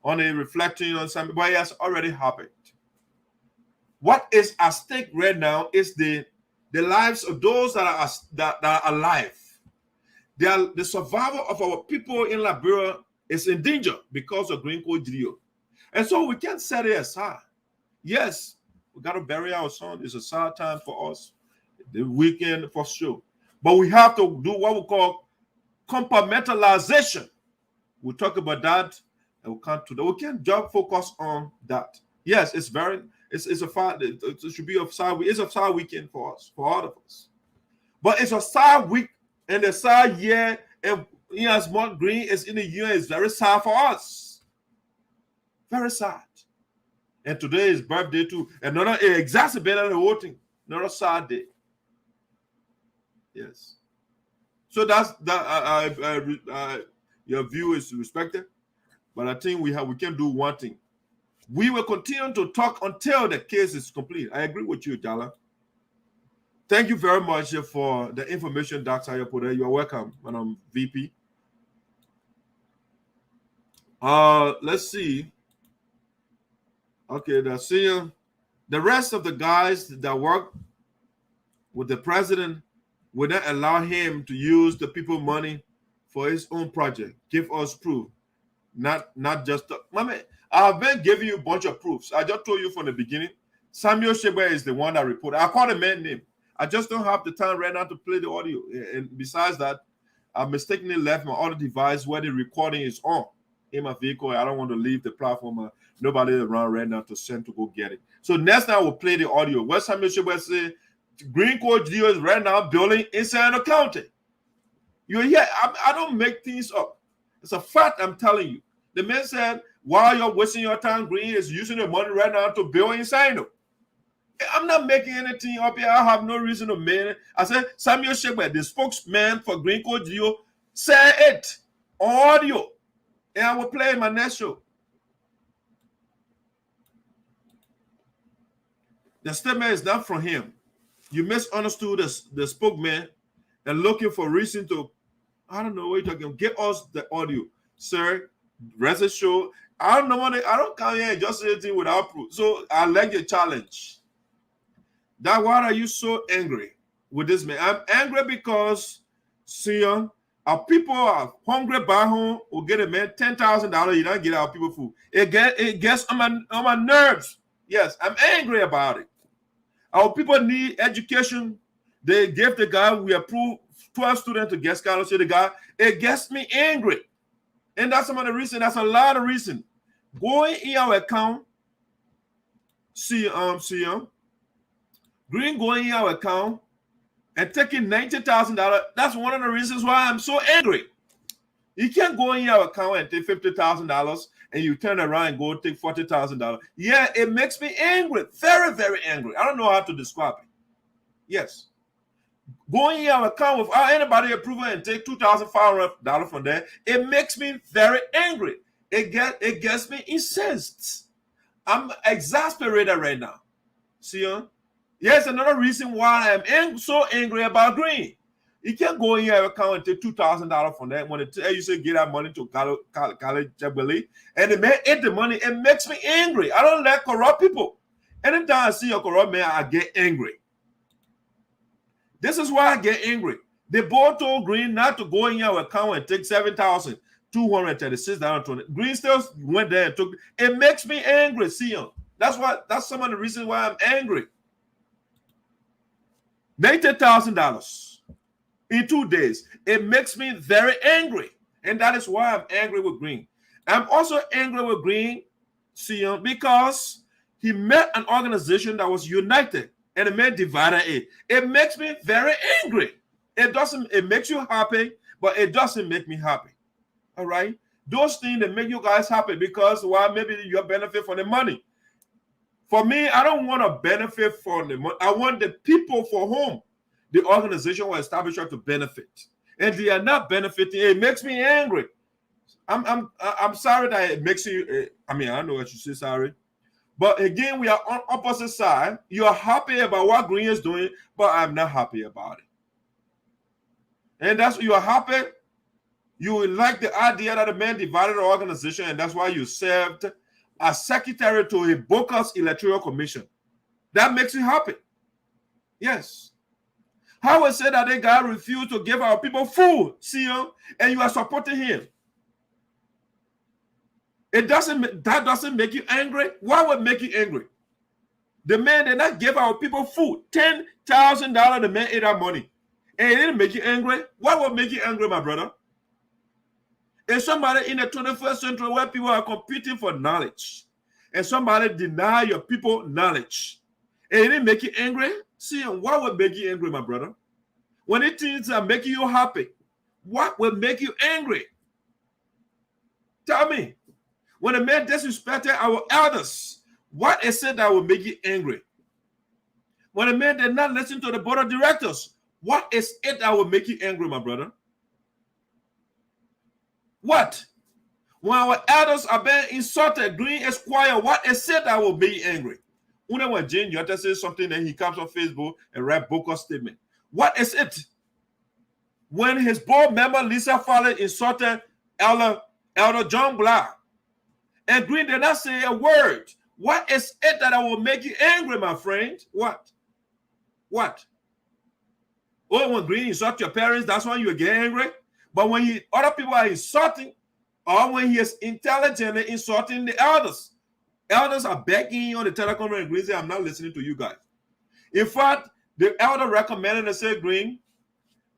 [SPEAKER 1] on it, reflecting on something, but it has already happened. What is at stake right now is the lives of those that are alive. The survival of our people in Liberia is in danger because of Green GELEO. And so we can't set it aside. Yes, we got to bury our son. It's a sad time for us. The weekend for sure. But we have to do what we call compartmentalization. We'll talk about that, and we'll come to that. We can't just focus on that. Yes, it's a fire. It should be a sad week. It's a sad weekend for us, for all of us. But it's a sad week and a sad year. And as Mark Green is in the year, it's very sad for us. Very sad. And today is birthday too. Another exacerbated the whole thing. Another sad day. Yes. So that's that. Your view is respected, but I think we can do one thing. We will continue to talk until the case is complete. I agree with you, Jala. Thank you very much for the information, Dr. Ayapode. You are welcome, Madam VP. Let's see. Okay, the rest of the guys that work with the president would not allow him to use the people money for his own project. Give us proof. Not just I have been giving you a bunch of proofs. I just told you from the beginning. Samuel SHEKPEH is the one that reported. I called the man name. I just don't have the time right now to play the audio. And besides that, I mistakenly left my other device where the recording is on in my vehicle. I don't want to leave the platform. Nobody around right now to send to go get it. So next time we'll play the audio. What Samuel SHEKPEH say? Green GELEO is right now building in SINOE County. You hear? I don't make things up. It's a fact, I'm telling you. The man said, while you're wasting your time, Green is using the money right now to build in SINOE. I'm not making anything up here. I have no reason to make it. I said, Samuel SHEKPEH, the spokesman for Green Code GEO, said it on audio. And I will play in my next show. The statement is not from him. You misunderstood the spokesman and looking for reason to, I don't know what you're talking about. Get us the audio. Sir, rest assured, I don't come here and just say anything without proof. So I like your challenge. That why are you so angry with this man? I'm angry because, see, our people are hungry back home. Will get a man $10,000. You don't get our people food. It gets on my nerves. Yes, I'm angry about it. Our people need education. They gave the guy, we approved 12 students to get scholarship. The guy, it gets me angry. And that's some of the reason. That's a lot of reason. Going in our account, Green going in our account and taking $90,000. That's one of the reasons why I'm so angry. You can't go in your account and take $50,000 and you turn around and go take $40,000. Yeah, it makes me angry. Very, very angry. I don't know how to describe it. Yes. Going in your account without anybody approval and take $2,500 from there, it makes me very angry. It gets me incensed. I'm exasperated right now. See, yes, another reason why I'm so angry about Green. You can't go in your account and take $2,000 from that when you say get that money to college Jubilee, and the man ate the money. It makes me angry. I don't like corrupt people. Anytime I see a corrupt man, I get angry. This is why I get angry. They both told Green not to go in your account and take $7,236. Green still went there and took. It makes me angry. See, that's some of the reasons why I'm angry. $90,000 in 2 days. It makes me very angry. And that is why I'm angry with Green. I'm also angry with Green, because he met an organization that was united and it made divided it. It makes me very angry. It makes you happy, but it doesn't make me happy. All right? Those things that make you guys happy because, well, maybe you benefit from the money. For me, I don't want to benefit from the money. I want the people for whom the organization was established to benefit. And they are not benefiting. It makes me angry. I'm sorry that it makes you, I don't know what you say, sorry. But again, we are on opposite side. You are happy about what Green is doing, but I'm not happy about it. And that's, you are happy. You like the idea that the man divided the organization, and that's why you served as secretary to a bogus electoral commission. That makes you happy. Yes. How is it that the guy refused to give our people food, and you are supporting him? That doesn't make you angry. What would make you angry? The man did not give our people food. $10,000 the man ate our money. And it didn't make you angry. What would make you angry, my brother? If somebody in the 21st century where people are competing for knowledge, and somebody deny your people knowledge, and it didn't make you angry, what would make you angry, my brother? When it things are making you happy, what will make you angry? Tell me. When a man disrespected our elders, what is it that will make you angry? When a man did not listen to the board of directors, what is it that will make you angry, my brother? What? When our elders are being insulted, Green Esquire, what is it that will make you angry? When Jane Yotta says something and he comes on Facebook and write bogus statement. What is it? When his board member Lisa Fowler insulted Elder John Black, and Green did not say a word. What is it that will make you angry, my friend? What? What? Oh, when Green insults your parents, that's when you get angry. But when other people are insulting, or when he is intelligently insulting the elders are begging on the teleconference, and Green says, I'm not listening to you guys. In fact, the elder recommended and said, Green,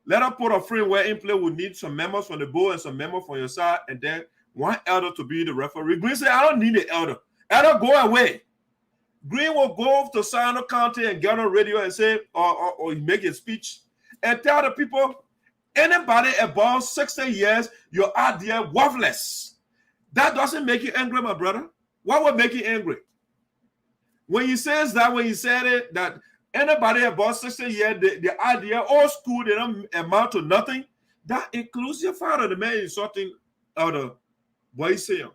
[SPEAKER 1] let us put a framework in place. We need some members from the board and some members from your side, and then one elder to be the referee. Green said, I don't need the elder. Elder, go away. Green will go to SINOE County and get on radio and say, or make a speech and tell the people, Anybody above 60 years, you're out there worthless. That doesn't make you angry, my brother. What would make you angry? When he says that, when he said it, that anybody above 60 years, the idea, old school, they don't amount to nothing, that includes your father, the man insulting other boys saying.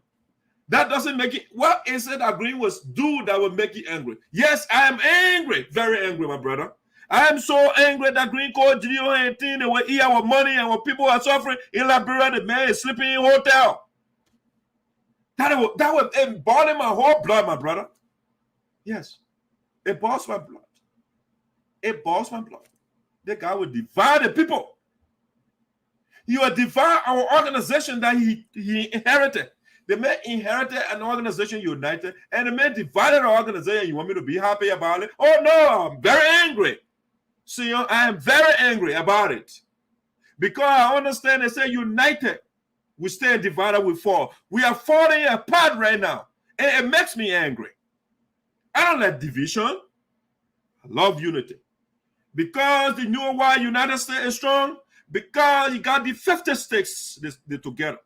[SPEAKER 1] That doesn't make it. What is it that Green was do that would make you angry? Yes, I am angry, very angry, my brother. I am so angry that Green called GELEO'S and they will eat our money and our people are suffering. In Liberia, the man is sleeping in a hotel. That would boil my whole blood, my brother. Yes, it boils my blood. It boils my blood. The guy will divide the people. He will divide our organization that he inherited. The man inherited an organization united, and the man divided the organization. You want me to be happy about it? Oh no, I'm very angry. See, I am very angry about it. Because I understand they say united, we stand divided, we fall. We are falling apart right now, and it makes me angry. I don't like division. I love unity. Because you know why United States is strong? Because you got the 50 states they together.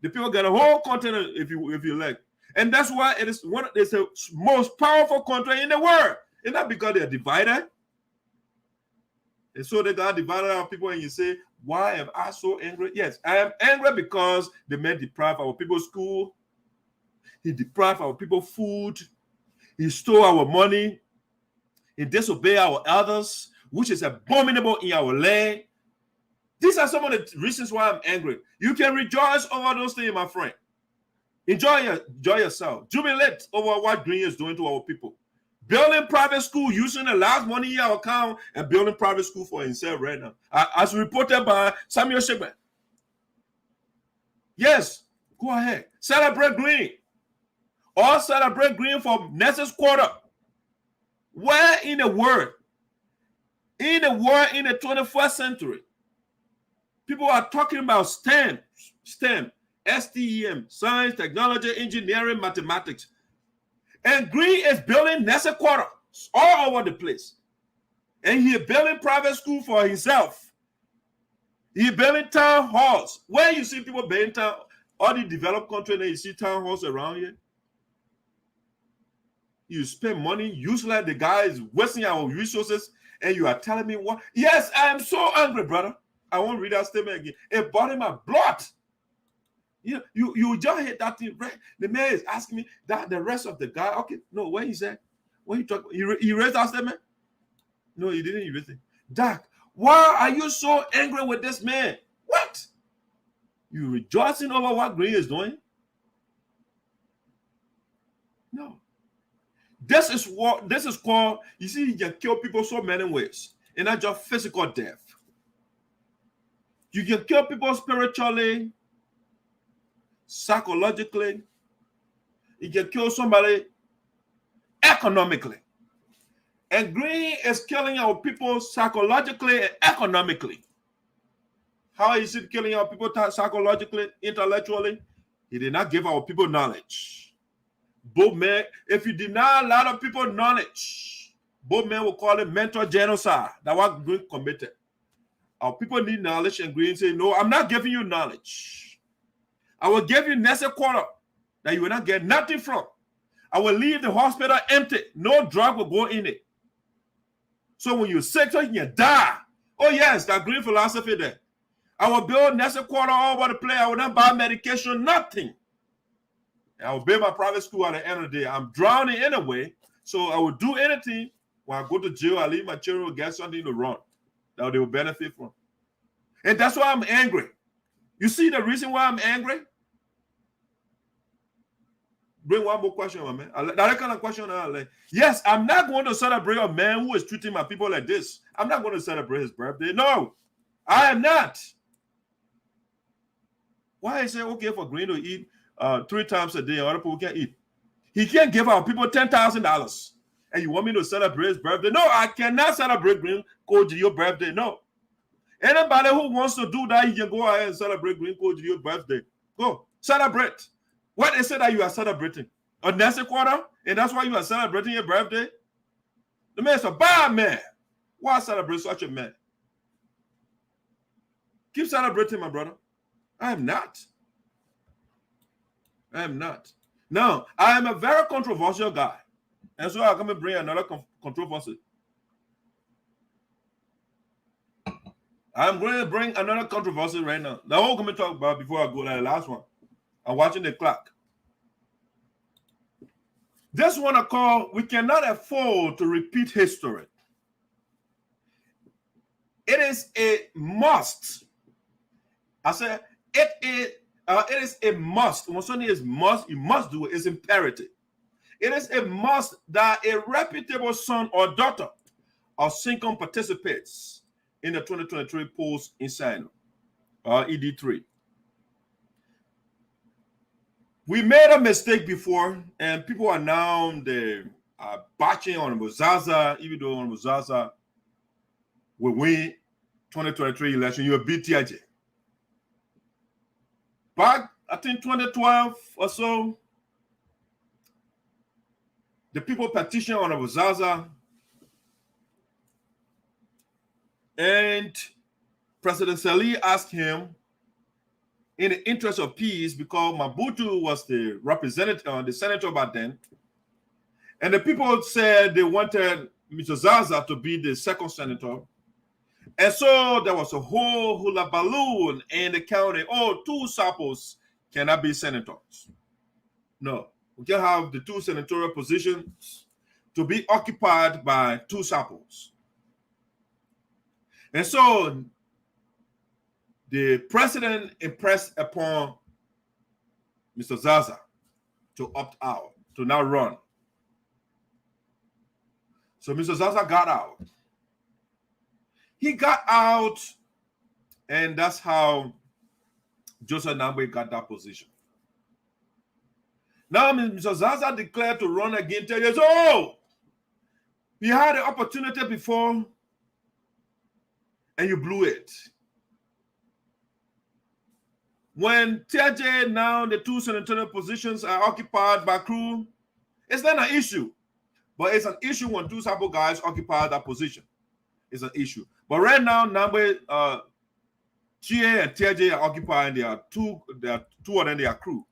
[SPEAKER 1] The people get a whole continent if you like. And that's why it's the most powerful country in the world. It's not because they're divided. And so they got divided our people, and you say, why am I so angry? Yes, I am angry because the man deprived our people school. He deprived our people food. He stole our money. He disobeyed our elders, which is abominable in our land. These are some of the reasons why I'm angry. You can rejoice over those things, my friend. Enjoy yourself. Jubilate over what Green is doing to our people. Building private school, using the last money in our account, and building private school for himself right now. As reported by Samuel SHEKPEH. Yes, go ahead. Celebrate Green. Or celebrate Green for next quarter. Where in the world, in the 21st century, people are talking about STEM, STEM, science, technology, engineering, mathematics. And Green is building next quarter all over the place. And he's building private school for himself. He's building town halls. Where you see people building all the developed countries, and you see town halls around here. You spend money, useless. The guy is wasting our resources, and you are telling me what? Yes, I am so angry, brother. I won't read that statement again. It bothered my blood. You just hit that thing, right? The man is asking me that the rest of the guy. Okay, no, what he said? What he talk? He raised that statement? No, he didn't erase it. Doc, why are you so angry with this man? What? You rejoicing over what Green is doing? No. This is called, you see, you can kill people so many ways. And not just physical death. You can kill people spiritually, psychologically. You can kill somebody economically. And Green is killing our people psychologically and economically. How is it killing our people psychologically, intellectually? He did not give our people knowledge. Both men, if you deny a lot of people knowledge, both men will call it mental genocide. That's what Green committed. Our people need knowledge, and Green say, no, I'm not giving you knowledge. I will give you next quarter that you will not get nothing from. I will leave the hospital empty. No drug will go in it. So when you're sick, you can die. Oh yes, that Green philosophy there. I will build next quarter all over the place. I will not buy medication, nothing. I will build my private school at the end of the day. I'm drowning anyway, so I will do anything. When I go to jail, I leave my children will get something to run that they will benefit from. And that's why I'm angry. You see the reason why I'm angry? Bring one more question, my man. That kind of question. Yes, I'm not going to celebrate a man who is treating my people like this. I'm not going to celebrate his birthday. No, I am not. Why is it okay for Green to eat 3 times a day and other people can't eat? He can't give our people $10,000. And you want me to celebrate his birthday? No, I cannot celebrate Green Code your birthday. No. Anybody who wants to do that, he can go ahead and celebrate Green Code your birthday. Go celebrate. What is it that you are celebrating? A next quarter? And that's why you are celebrating your birthday? The man is a bad man. Why celebrate such a man? Keep celebrating, my brother. I am not. I am not. Now, I am a very controversial guy. And so I'm going to bring another controversy. I'm going to bring another controversy right now. Now, what we're going to talk about before I go to the last one. I'm watching the clock. This one I call, we cannot afford to repeat history. It is a must. I said, it is a must. When something is must, you must do it. It's imperative. It is a must that a reputable son or daughter of SEEKON participates in the 2023 polls in SINOE, ED3. We made a mistake before, and people are now batching on Zaza, even though on Zaza will win 2023 election. You're BTIJ. Back, I think 2012 or so, the people petitioned on Zaza, and President Salih asked him, in the interest of peace, because Mabutu was the representative, the senator back then, and the people said they wanted Mr. Zaza to be the second senator. And so there was a whole hula balloon in the county. Oh, 2 Sapos cannot be senators. No, we can have the 2 senatorial positions to be occupied by 2 Sapos. And so the president impressed upon Mr. Zaza to opt out, to not run. So Mr. Zaza got out. He got out, and that's how Joseph Nambwe got that position. Now Mr. Zaza declared to run again 10 years old. He had the opportunity before, and you blew it. When TJ, now the 2 senatorial positions are occupied by crew, it's not an issue. But it's an issue when 2 Sabo guys occupy that position. It's an issue. But right now, Nambwe, GA and TJ are occupying their two of them, their crew.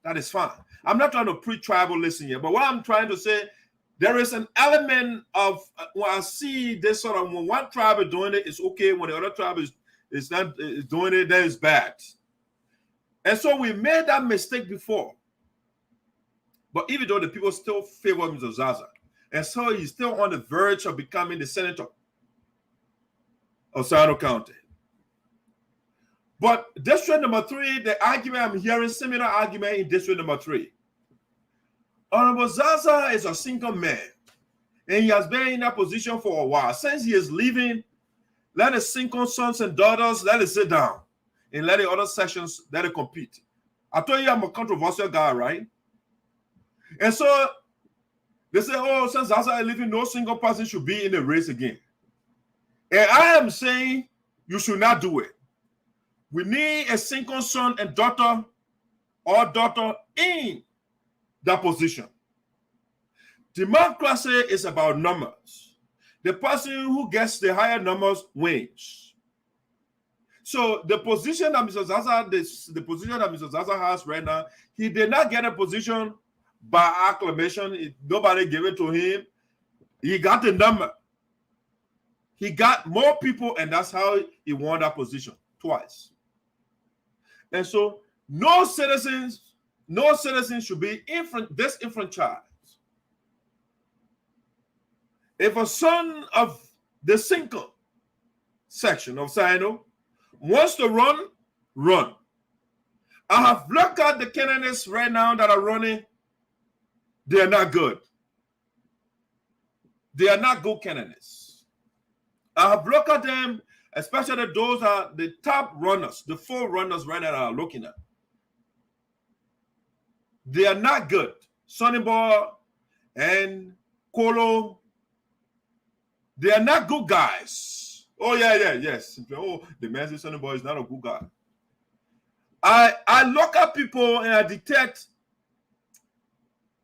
[SPEAKER 1] That is fine. I'm not trying to preach tribalism here, but what I'm trying to say, there is an element of, when I see this sort of, when one tribe is doing it, it's okay. When the other tribe is not doing it, then it's bad. And so we made that mistake before. But even though the people still favor Mr. Zaza, and so he's still on the verge of becoming the senator of SINOE County. But district number 3, the argument I'm hearing, similar argument in district number 3. Honorable Zaza is a single man, and he has been in that position for a while. Since he is leaving, let his single sons and daughters, let it sit down, and let the other sections, let it compete. I told you I'm a controversial guy, right? And so they say, oh, since Zaza is leaving, no single person should be in the race again. And I am saying you should not do it. We need a single son and daughter or daughter in that position. Democracy is about numbers. The person who gets the higher numbers wins. So the position that Mr. Zaza, the position that Mr. Zaza has right now, he did not get a position by acclamation. Nobody gave it to him. He got the number. He got more people, and that's how he won that position twice. And so no citizens should be disenfranchised. If a son of the single section of SINOE wants to run. I have looked at the candidates right now that are running. They are not good. They are not good candidates. I have looked at them, especially those are the top runners, the 4 runners right now that I'm looking at. They are not good. Sonny Boy and Kolo, they are not good guys. Oh, yes. Oh, the man says Sonny Boy is not a good guy. I look at people and I detect.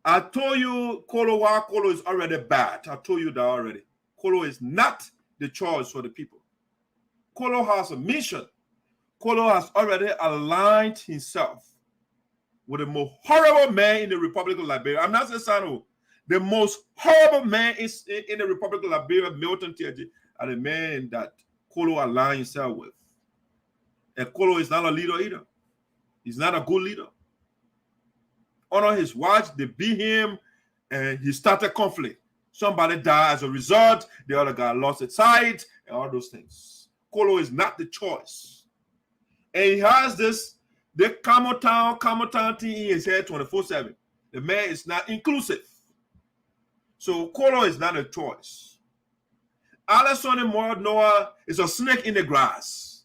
[SPEAKER 1] I told you Kolo is already bad. I told you that already. Kolo is not the choice for the people. Kolo has a mission. Kolo has already aligned himself with the most horrible man in the Republic of Liberia. I'm not saying SINOE. The most horrible man in the Republic of Liberia, Milton Tiaji, are the man that Kolo aligned himself with. And Kolo is not a leader either. He's not a good leader. On his watch, they beat him and he started conflict. Somebody died as a result. The other guy lost his sight and all those things. Kolo is not the choice. And he has the Camel Town thing in his head 24/7. The man is not inclusive. So Kolo is not a choice. Alessandro Noah is a snake in the grass.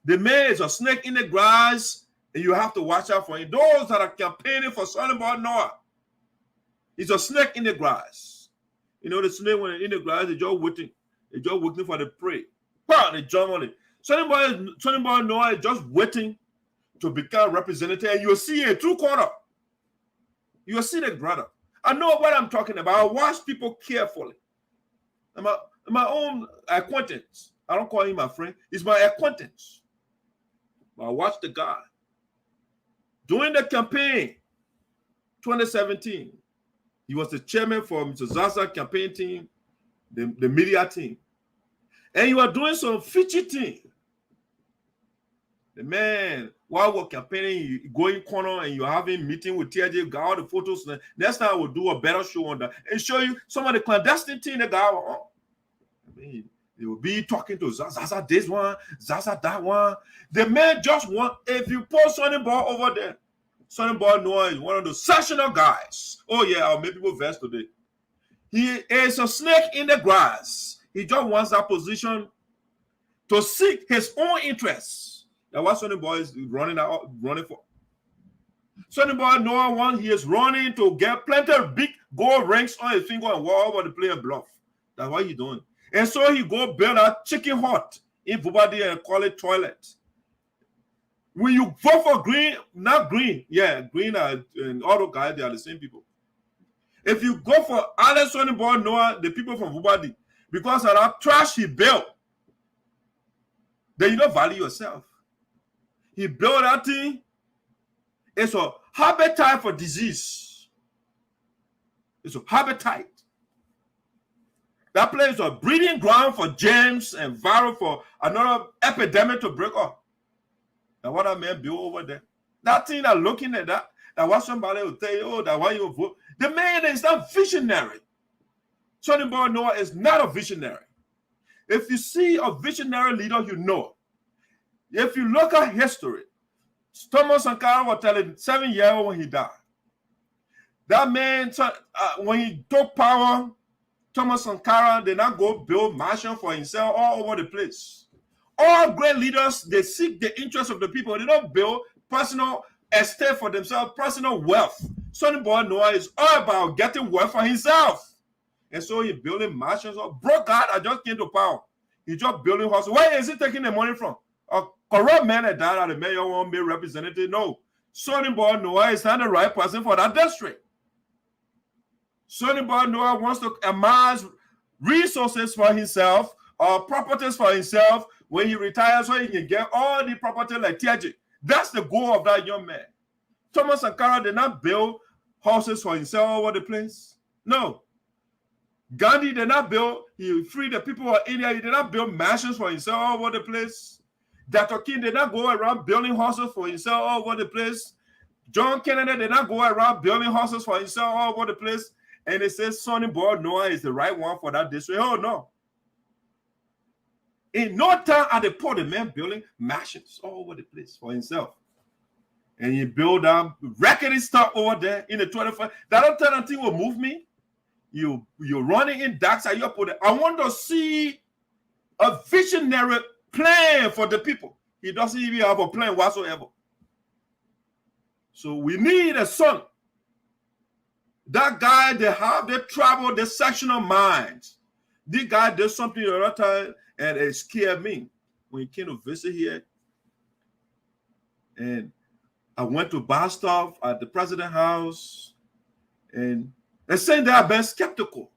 [SPEAKER 1] The man is a snake in the grass, and you have to watch out for him. Those that are campaigning for Alessandro Noah, he's a snake in the grass. You know, the snake when in the grass, they're just waiting. They're just waiting for the prey. They jump on it. Alessandro Noah is just waiting to become representative, and you'll see a true corner. You'll see the brother. I know what I'm talking about. I watch people carefully. My own acquaintance. I don't call him my friend. He's my acquaintance. But I watched the guy. During the campaign, 2017, he was the chairman for Mr. Zaza campaign team, the media team. And he was doing some fishy thing. The man, while we're campaigning, you go in corner and you're having meeting with TJ, got all the photos. Next time we'll do a better show on that and show you some of the clandestine thing the guy on. I mean, they will be talking to Zaza this one, Zaza that one. The man just want, if you put Sonny Ball over there, Sonny Ball Noah is one of the sectional guys. Oh yeah, I'll make people vex today. He is a snake in the grass. He just wants that position to seek his own interests. That's what Sonny Boy is running for. Sonny Boy Noah one, he is running to get plenty of big gold rings on his finger and walk over the player bluff. That's what he's doing. And so he go build a chicken hut in Bubadi and call it toilet. When you vote for Green, not Green, yeah, Green and all those guys, they are the same people. If you go for Alex Sonny Boy Noah, the people from Bubadi, because of that trash he built, then you don't value yourself. He built that thing. It's a habitat for disease. It's a habitat. That place is a breeding ground for germs and viral for another epidemic to break up. That's what that man built over there. That thing that looking at that what somebody will tell you, oh, that why you vote. The man is not visionary. Sonny Boy Noah is not a visionary. If you see a visionary leader, you know. If you look at history, Thomas Sankara was telling 7 years old when he died. That man, when he took power, Thomas Sankara did not go build mansion for himself all over the place. All great leaders, they seek the interest of the people. They don't build personal estate for themselves, personal wealth. Sonny Boy Noah is all about getting wealth for himself. And so he's building mansions. Broke God, I just came to power. He's just building houses. Where is he taking the money from? A corrupt man that died at the mayor won't be representative. No. Sonny Boy Noah is not the right person for that district. Sonny Boy Noah wants to amass resources for himself or properties for himself when he retires so he can get all the property like TJ. That's the goal of that young man. Thomas Sankara did not build houses for himself all over the place. No. Gandhi did not build, he freed the people of India. He did not build mansions for himself all over the place. Dr. King did not go around building houses for himself all over the place. John Kennedy did not go around building houses for himself all over the place. And it says Sonny Boy Noah is the right one for that district. Oh, no. In no time at the port, the man building mansions all over the place for himself. And he built rackety stuff over there in the 25. That don't thing will move me. You're running in dark side. I want to see a visionary plan for the people. He doesn't even have a plan whatsoever. So we need a son. That guy, they travel the sectional minds. This guy did something the other time and it scared me when he came to visit here. And I went to buy stuff at the president's house and they're saying that I've been skeptical.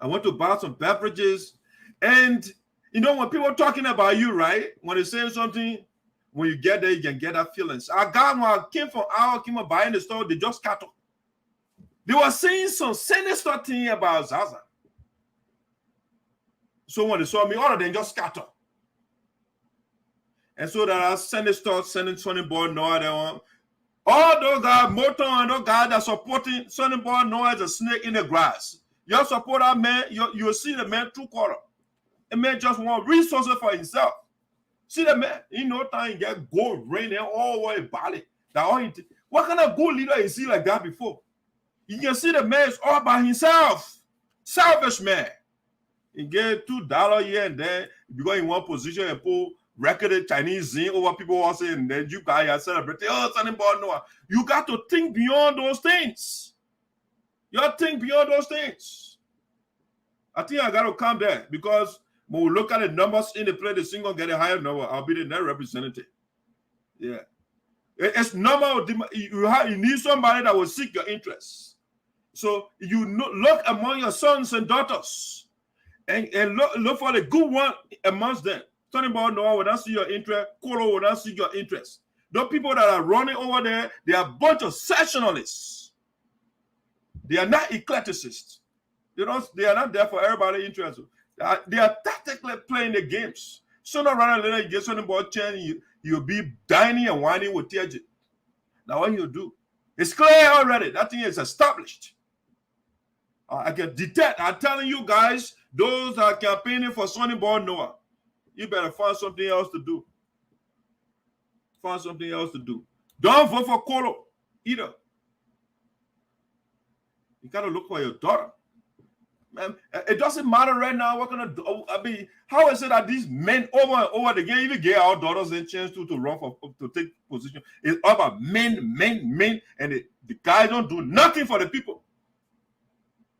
[SPEAKER 1] I went to buy some beverages and You know, when people are talking about you, right? When they say something, when you get there, you can get that feelings. I got when I came from buying the store, they just cut off. They were saying some sinister thing about Zaza. So when they saw me, all of them just scatter. And so that I sending Sonny Boy Noah there. All those guys, Moton and those guys that supporting Sonny Boy Noah as a snake in the grass. You support that man, you'll see the man true color. The man just want resources for himself. See the man, in no time, he get gold rain and all over Bali. What kind of good leader is he like that before? You can see the man is all by himself. Selfish man. He get $2 here and there because in one position and pull record Chinese in over people who are saying, and then you guys are celebrating, oh, Sonny Boy Noah. You got to think beyond those things. You got to think beyond those things. I think I got to come there because when we look at the numbers in the play, the single get a higher number. I'll be the net representative. Yeah. It's normal. You need somebody that will seek your interests. So you look among your sons and daughters and look for the good one amongst them. Sonny Boy Noah will not see your interest. Kolo will not see your interest. Those people that are running over there, they are a bunch of sectionalists. They are not eclecticists. They are not there for everybody's interest. They are tactically playing the games. Sooner or later, you get Sonny Boy Chen, you'll be dining and whining with TJ. Now what you do? It's clear already. That thing is established. I can detect. I'm telling you guys, those that are campaigning for Sonny Boy Noah, you better find something else to do. Find something else to do. Don't vote for Kolo either. You got to look for your daughter. Man, it doesn't matter right now what kind of, I mean, how is it that these men over and over again even get our daughters a chance to run to take position? It's all about men, and the guys don't do nothing for the people.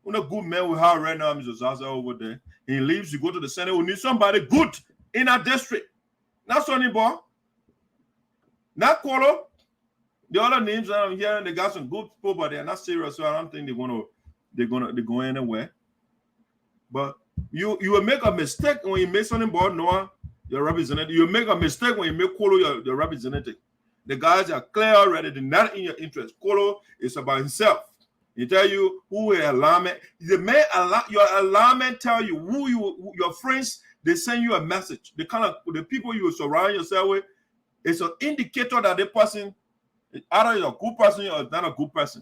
[SPEAKER 1] One of the good men we have right now, Mr. Zaza over there, he leaves, you go to the Senate, we need somebody good in our district. Not Sonny Boy, not Kolo. The other names that I'm hearing, they got some good people, but they're not serious, so I don't think they're go anywhere. But you will make a mistake when you make Sonny Boy Noah your representative. You make a mistake when you make Kolo your representative. The guys are clear already. They're not in your interest. Kolo is about himself. He tell you who your alignment. Your alignment tell you your friends. They send you a message. The people you will surround yourself with. It's an indicator that the person either is a good person or not a good person.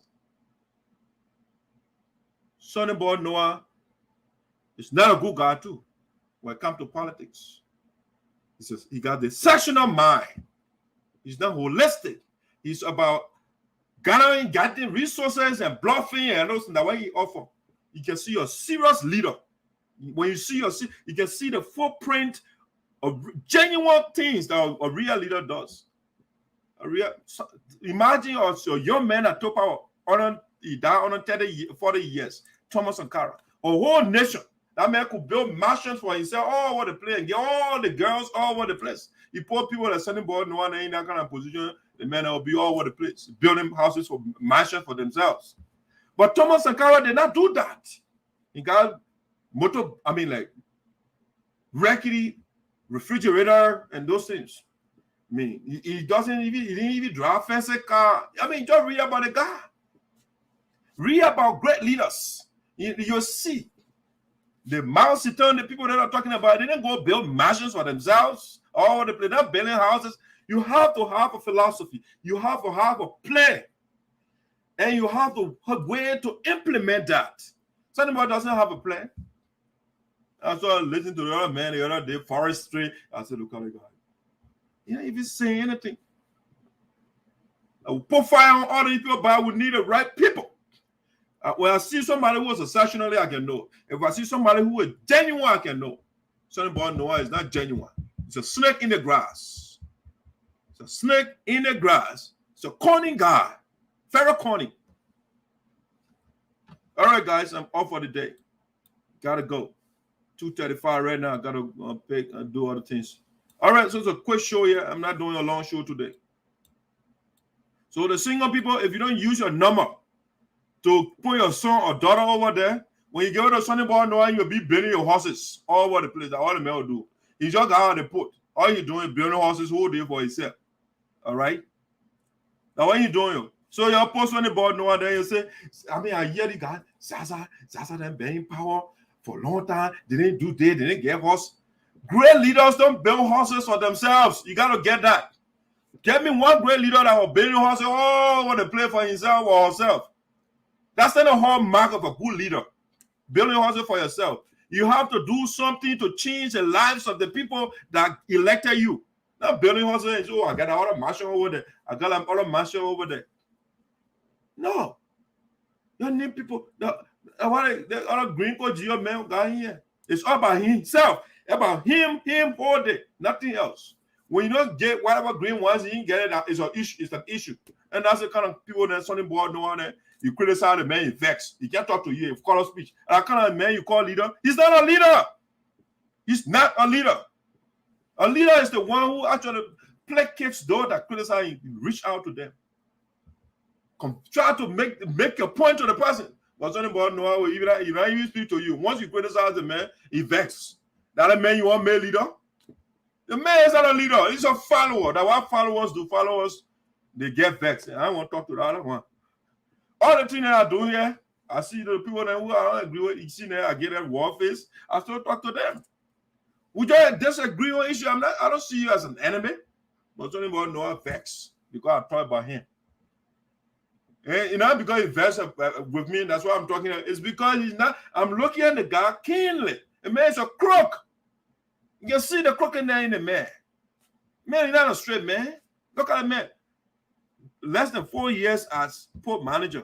[SPEAKER 1] Sonny Boy Noah is not a good guy too when it comes to politics. He got the sectional mind. He's not holistic. He's about getting resources and bluffing and those that way he offer. You can see a serious leader. When you see you can see the footprint of genuine things that a real leader does. Imagine also a young man at top power, he died on 40 years, Thomas Sankara. A whole nation. That man could build mansions for himself all over the place and get all the girls all over the place. He put people that Sonny Boy Noah in that kind of position, the men will be all over the place, building houses for mansions for themselves. But Thomas Sankara did not do that. He got rickety refrigerator and those things. I mean, he didn't even drive a fancy car. I mean, just read about the guy. Read about great leaders. You'll see the Mao Zedong, the people that are talking about, they didn't go build mansions for themselves. All the they're not building houses. You have to have a philosophy. You have to have a plan. And you have to have a way to implement that. Somebody doesn't have a plan. I started listening to the other man the other day, forestry. I said, look at the guy. He didn't even say anything. I will put fire on all these people, but I would need the right people. When I see somebody who is exceptionally, I can know. If I see somebody who is genuine, I can know. Sonny Boy Noah is not genuine. It's a snake in the grass. It's a snake in the grass. It's a corny guy. Very corny. All right, guys, I'm off for the day. Gotta go. 2:35 right now. Gotta do other things. All right, so it's a quick show here. I'm not doing a long show today. So the single people, if you don't use your number to put your son or daughter over there, when you go to Sonny Boy Noah, you'll be building your horses all over the place. That's all the men will do. He just got out of the port. All you doing is building horses whole day for himself. All right? Now, what you doing? So you're post on the board, no one there, you say, I hear the guy, Zaza them being power for a long time. They didn't do this, they didn't get horse. Great leaders don't build horses for themselves. You got to get that. Get me one great leader that will build horses, want to play for himself or herself. That's not a hallmark of a good leader. Building horses for yourself. You have to do something to change the lives of the people that elected you. Not building horses. Oh, I got another marshal over there. I got another marshal over there. No. You need people. The other green code GEO man guy here. It's all about himself. About him all day. Nothing else. When you don't get whatever green ones, you get it. It's an issue. It's an issue. And that's the kind of people that Sonny board know on there. You criticize the man, he vex. He can't talk to you. You call a speech. And that kind of man you call leader, he's not a leader. He's not a leader. A leader is the one who actually placates those that criticize you. You reach out to them. Try to make your point to the person. But Sonny board know even even speak to you. Once you criticize the man, he vex. That a man you want male leader? The man is not a leader. He's a follower. That's what followers do. Followers, they get vexed. I don't want to talk to the other one. All the things that I do here, I see the people that who I don't agree with. You see there, I get that war face. I still talk to them. We just disagree on issue. I don't see you as an enemy, but only about no vex because I talk about him. And because he vexed with me, that's why I'm talking. It's because he's not. I'm looking at the guy keenly. The man's a crook. You can see the crook in there in the man. Man, he's not a straight man. Look at the man. Less than 4 years as port manager.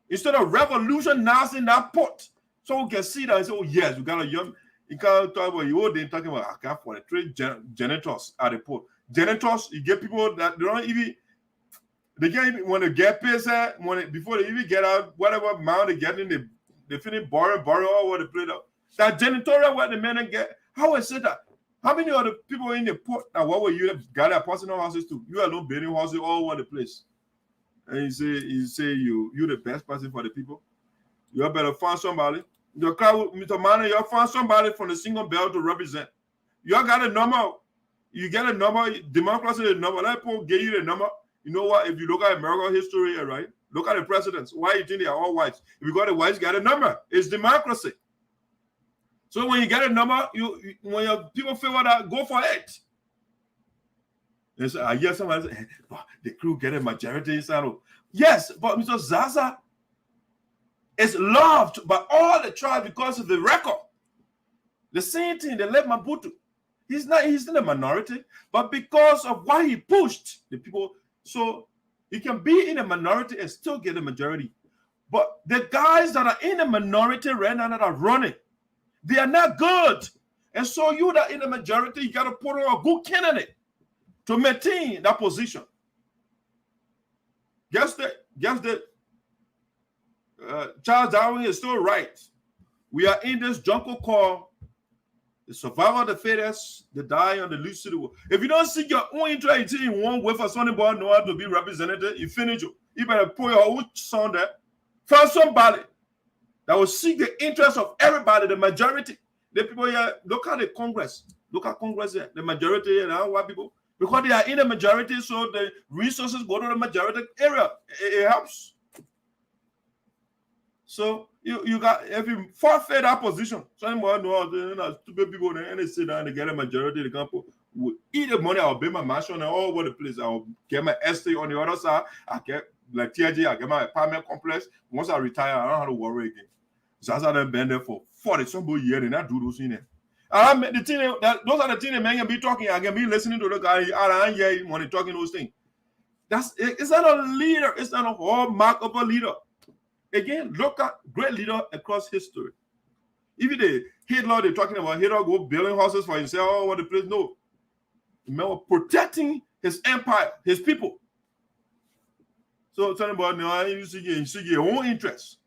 [SPEAKER 1] Instead of revolutionizing that port, so we can see that and say, oh yes, we got a young. You can't talk about you. They're talking about I got 43 janitors at the port. Janitors, you get people that they don't even. They can't even when they get paid, before they even get out whatever amount they get in, they finish borrow or what they play out. That janitorial what the men get. How is it that? How many other people in the port that what were you got their personal houses to? You alone building houses all over the place. And you say you're the best person for the people. You better find somebody. Your crowd, Mr. Manor, you find somebody from the single belt to represent. You got a number. You get a number. Democracy is a number. Let people give you the number. You know what? If you look at American history, right? Look at the presidents. Why you think they are all whites? If you got a whites, get a number. It's democracy. So when you get a number, when your people figure that, go for it. And so I hear somebody say, oh, the crew get a majority in SINOE. Yes, but Mr. Zaza is loved by all the tribes because of the record. The same thing, they left Maputo. He's in a minority, but because of why he pushed the people, so he can be in a minority and still get a majority. But the guys that are in a minority right now that are running, they are not good. And so you that in the majority, you got to put on a good candidate to maintain that position. Guess that Charles Darwin is still right. We are in this jungle called the survival of the fittest, the die on the least of the world. If you don't see your own interest in one way for somebody know how to be represented, you finish you. You better put your own son there. Find somebody that will seek the interest of everybody, the majority. The people here, look at the Congress. Look at Congress here. The majority here, white people. Because they are in the majority, so the resources go to the majority area. It helps. So you got, if you forfeit that position, someone knows stupid people there and they sit down and they get a majority, the couple will eat the money. I'll build my mansion all over the place. I'll get my estate on the other side. I get like TIG, I get my apartment complex. Once I retire, I don't have to worry again. So I've been there for 40-some years and I do those things. Those are the things that man can be talking. I can be listening to the guy when he's talking those things. It's not a leader. It's not a hallmark of a leader. Again, look at great leader across history. Even the Hitler, they're talking about Hitler go building houses for himself all over the place. No. Remember, protecting his empire, his people. So talking about you seek your own interests.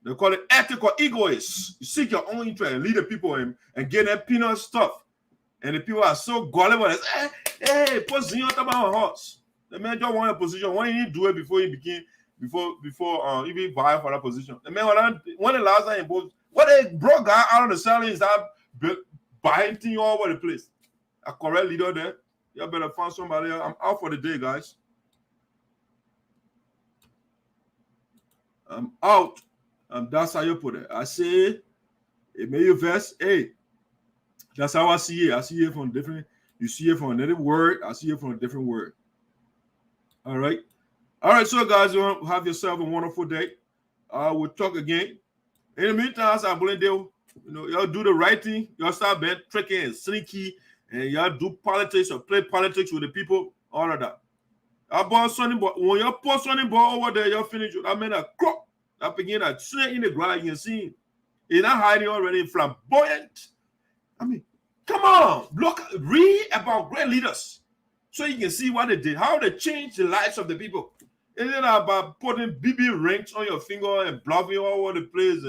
[SPEAKER 1] They call it ethical egoists. You seek your own interest and lead the people and get that peanut stuff. And the people are so gullible. Hey, put Zion about a horse. The man just want a position. Why didn't he do it before he became before even vying for that position? The man when the last time he both what a broke guy out of the salary is that biting you all over the place. A correct leader there. You better find somebody else. I'm out for the day, guys. I'm out. That's how you put it. I say, it may you verse 8. That's how I see it. I see it from different. You see it from another word. I see it from a different word. All right. All right. So, guys, you have yourself a wonderful day. We'll talk again. In the meantime, I believe y'all do the right thing. Y'all start being tricky and sneaky, and y'all do politics or play politics with the people. All of that. I bought Sonny, but when you put Sonny ball over there, you'll finish with. I mean, a crop. I begin to snake in the ground. You can see it's not hiding already, flamboyant. I mean, come on, look, read about great leaders so you can see what they did, how they changed the lives of the people. It's not about putting BB rings on your finger and bluffing all over the place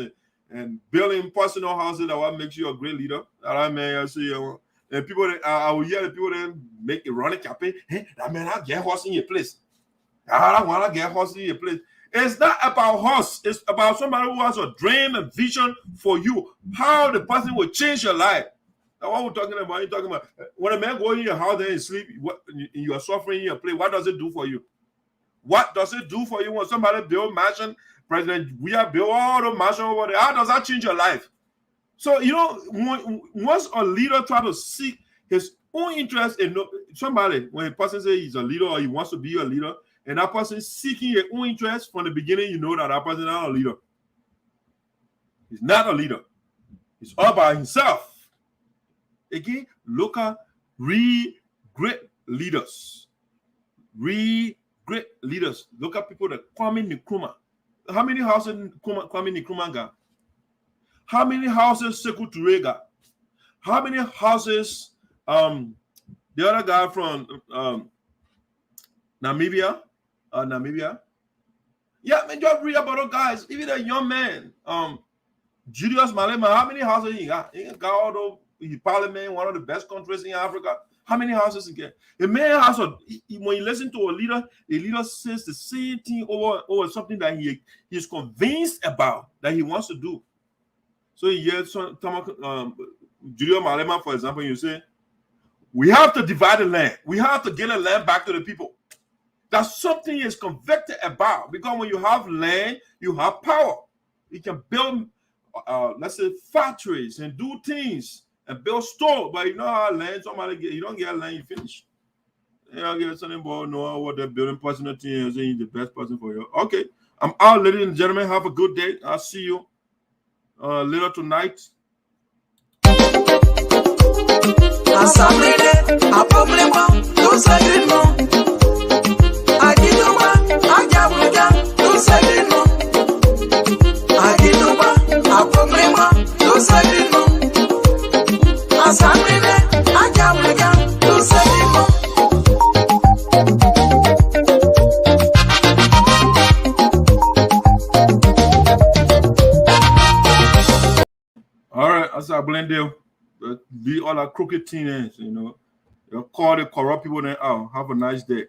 [SPEAKER 1] and building personal houses that what makes you a great leader. That man, I see and people, I will hear the people then make a running campaign. Hey, that man, I get horse in your place. I want to get horse in your place. It's not about horse. It's about somebody who has a dream and vision for you. How the person will change your life. Now, what we're talking about, you're talking about when a man goes in your house and sleep, you are suffering in your place. What does it do for you? What does it do for you when somebody build mansion? President, we have built all the mansion over there. How does that change your life? So, once a leader try to seek his own interest in somebody, when a person says he's a leader or he wants to be a leader, and that person is seeking your own interest from the beginning, you know that person is not a leader. He's not a leader. He's all by himself. Again, look at read great leaders. Read great leaders. Look at people that Kwame Nkrumah. How many houses Kwame Nkrumah got? How many houses Sekou Touré got? How many houses the other guy from Namibia? Yeah, man, just read about those guys. Even a young man, Julius Malema, how many houses he got? He got all those. He parliament, one of the best countries in Africa. How many houses he get? A man has when you listen to a leader says the same thing over something that he is convinced about that he wants to do. So you hear Julius Malema, for example, you say, we have to divide the land. We have to get the land back to the people. That's something he is convicted about, because when you have land, you have power. You can build, let's say, factories and do things. And build store, but you know how land somebody get, you don't get land, you finish. You don't get something about know what they're building personal thing and saying the best person for you. Okay, I'm out, ladies and gentlemen. Have a good day. I'll see you later tonight. All right, as I blend them, be all our crooked teenagers, you call the corrupt people then out. Have a nice day.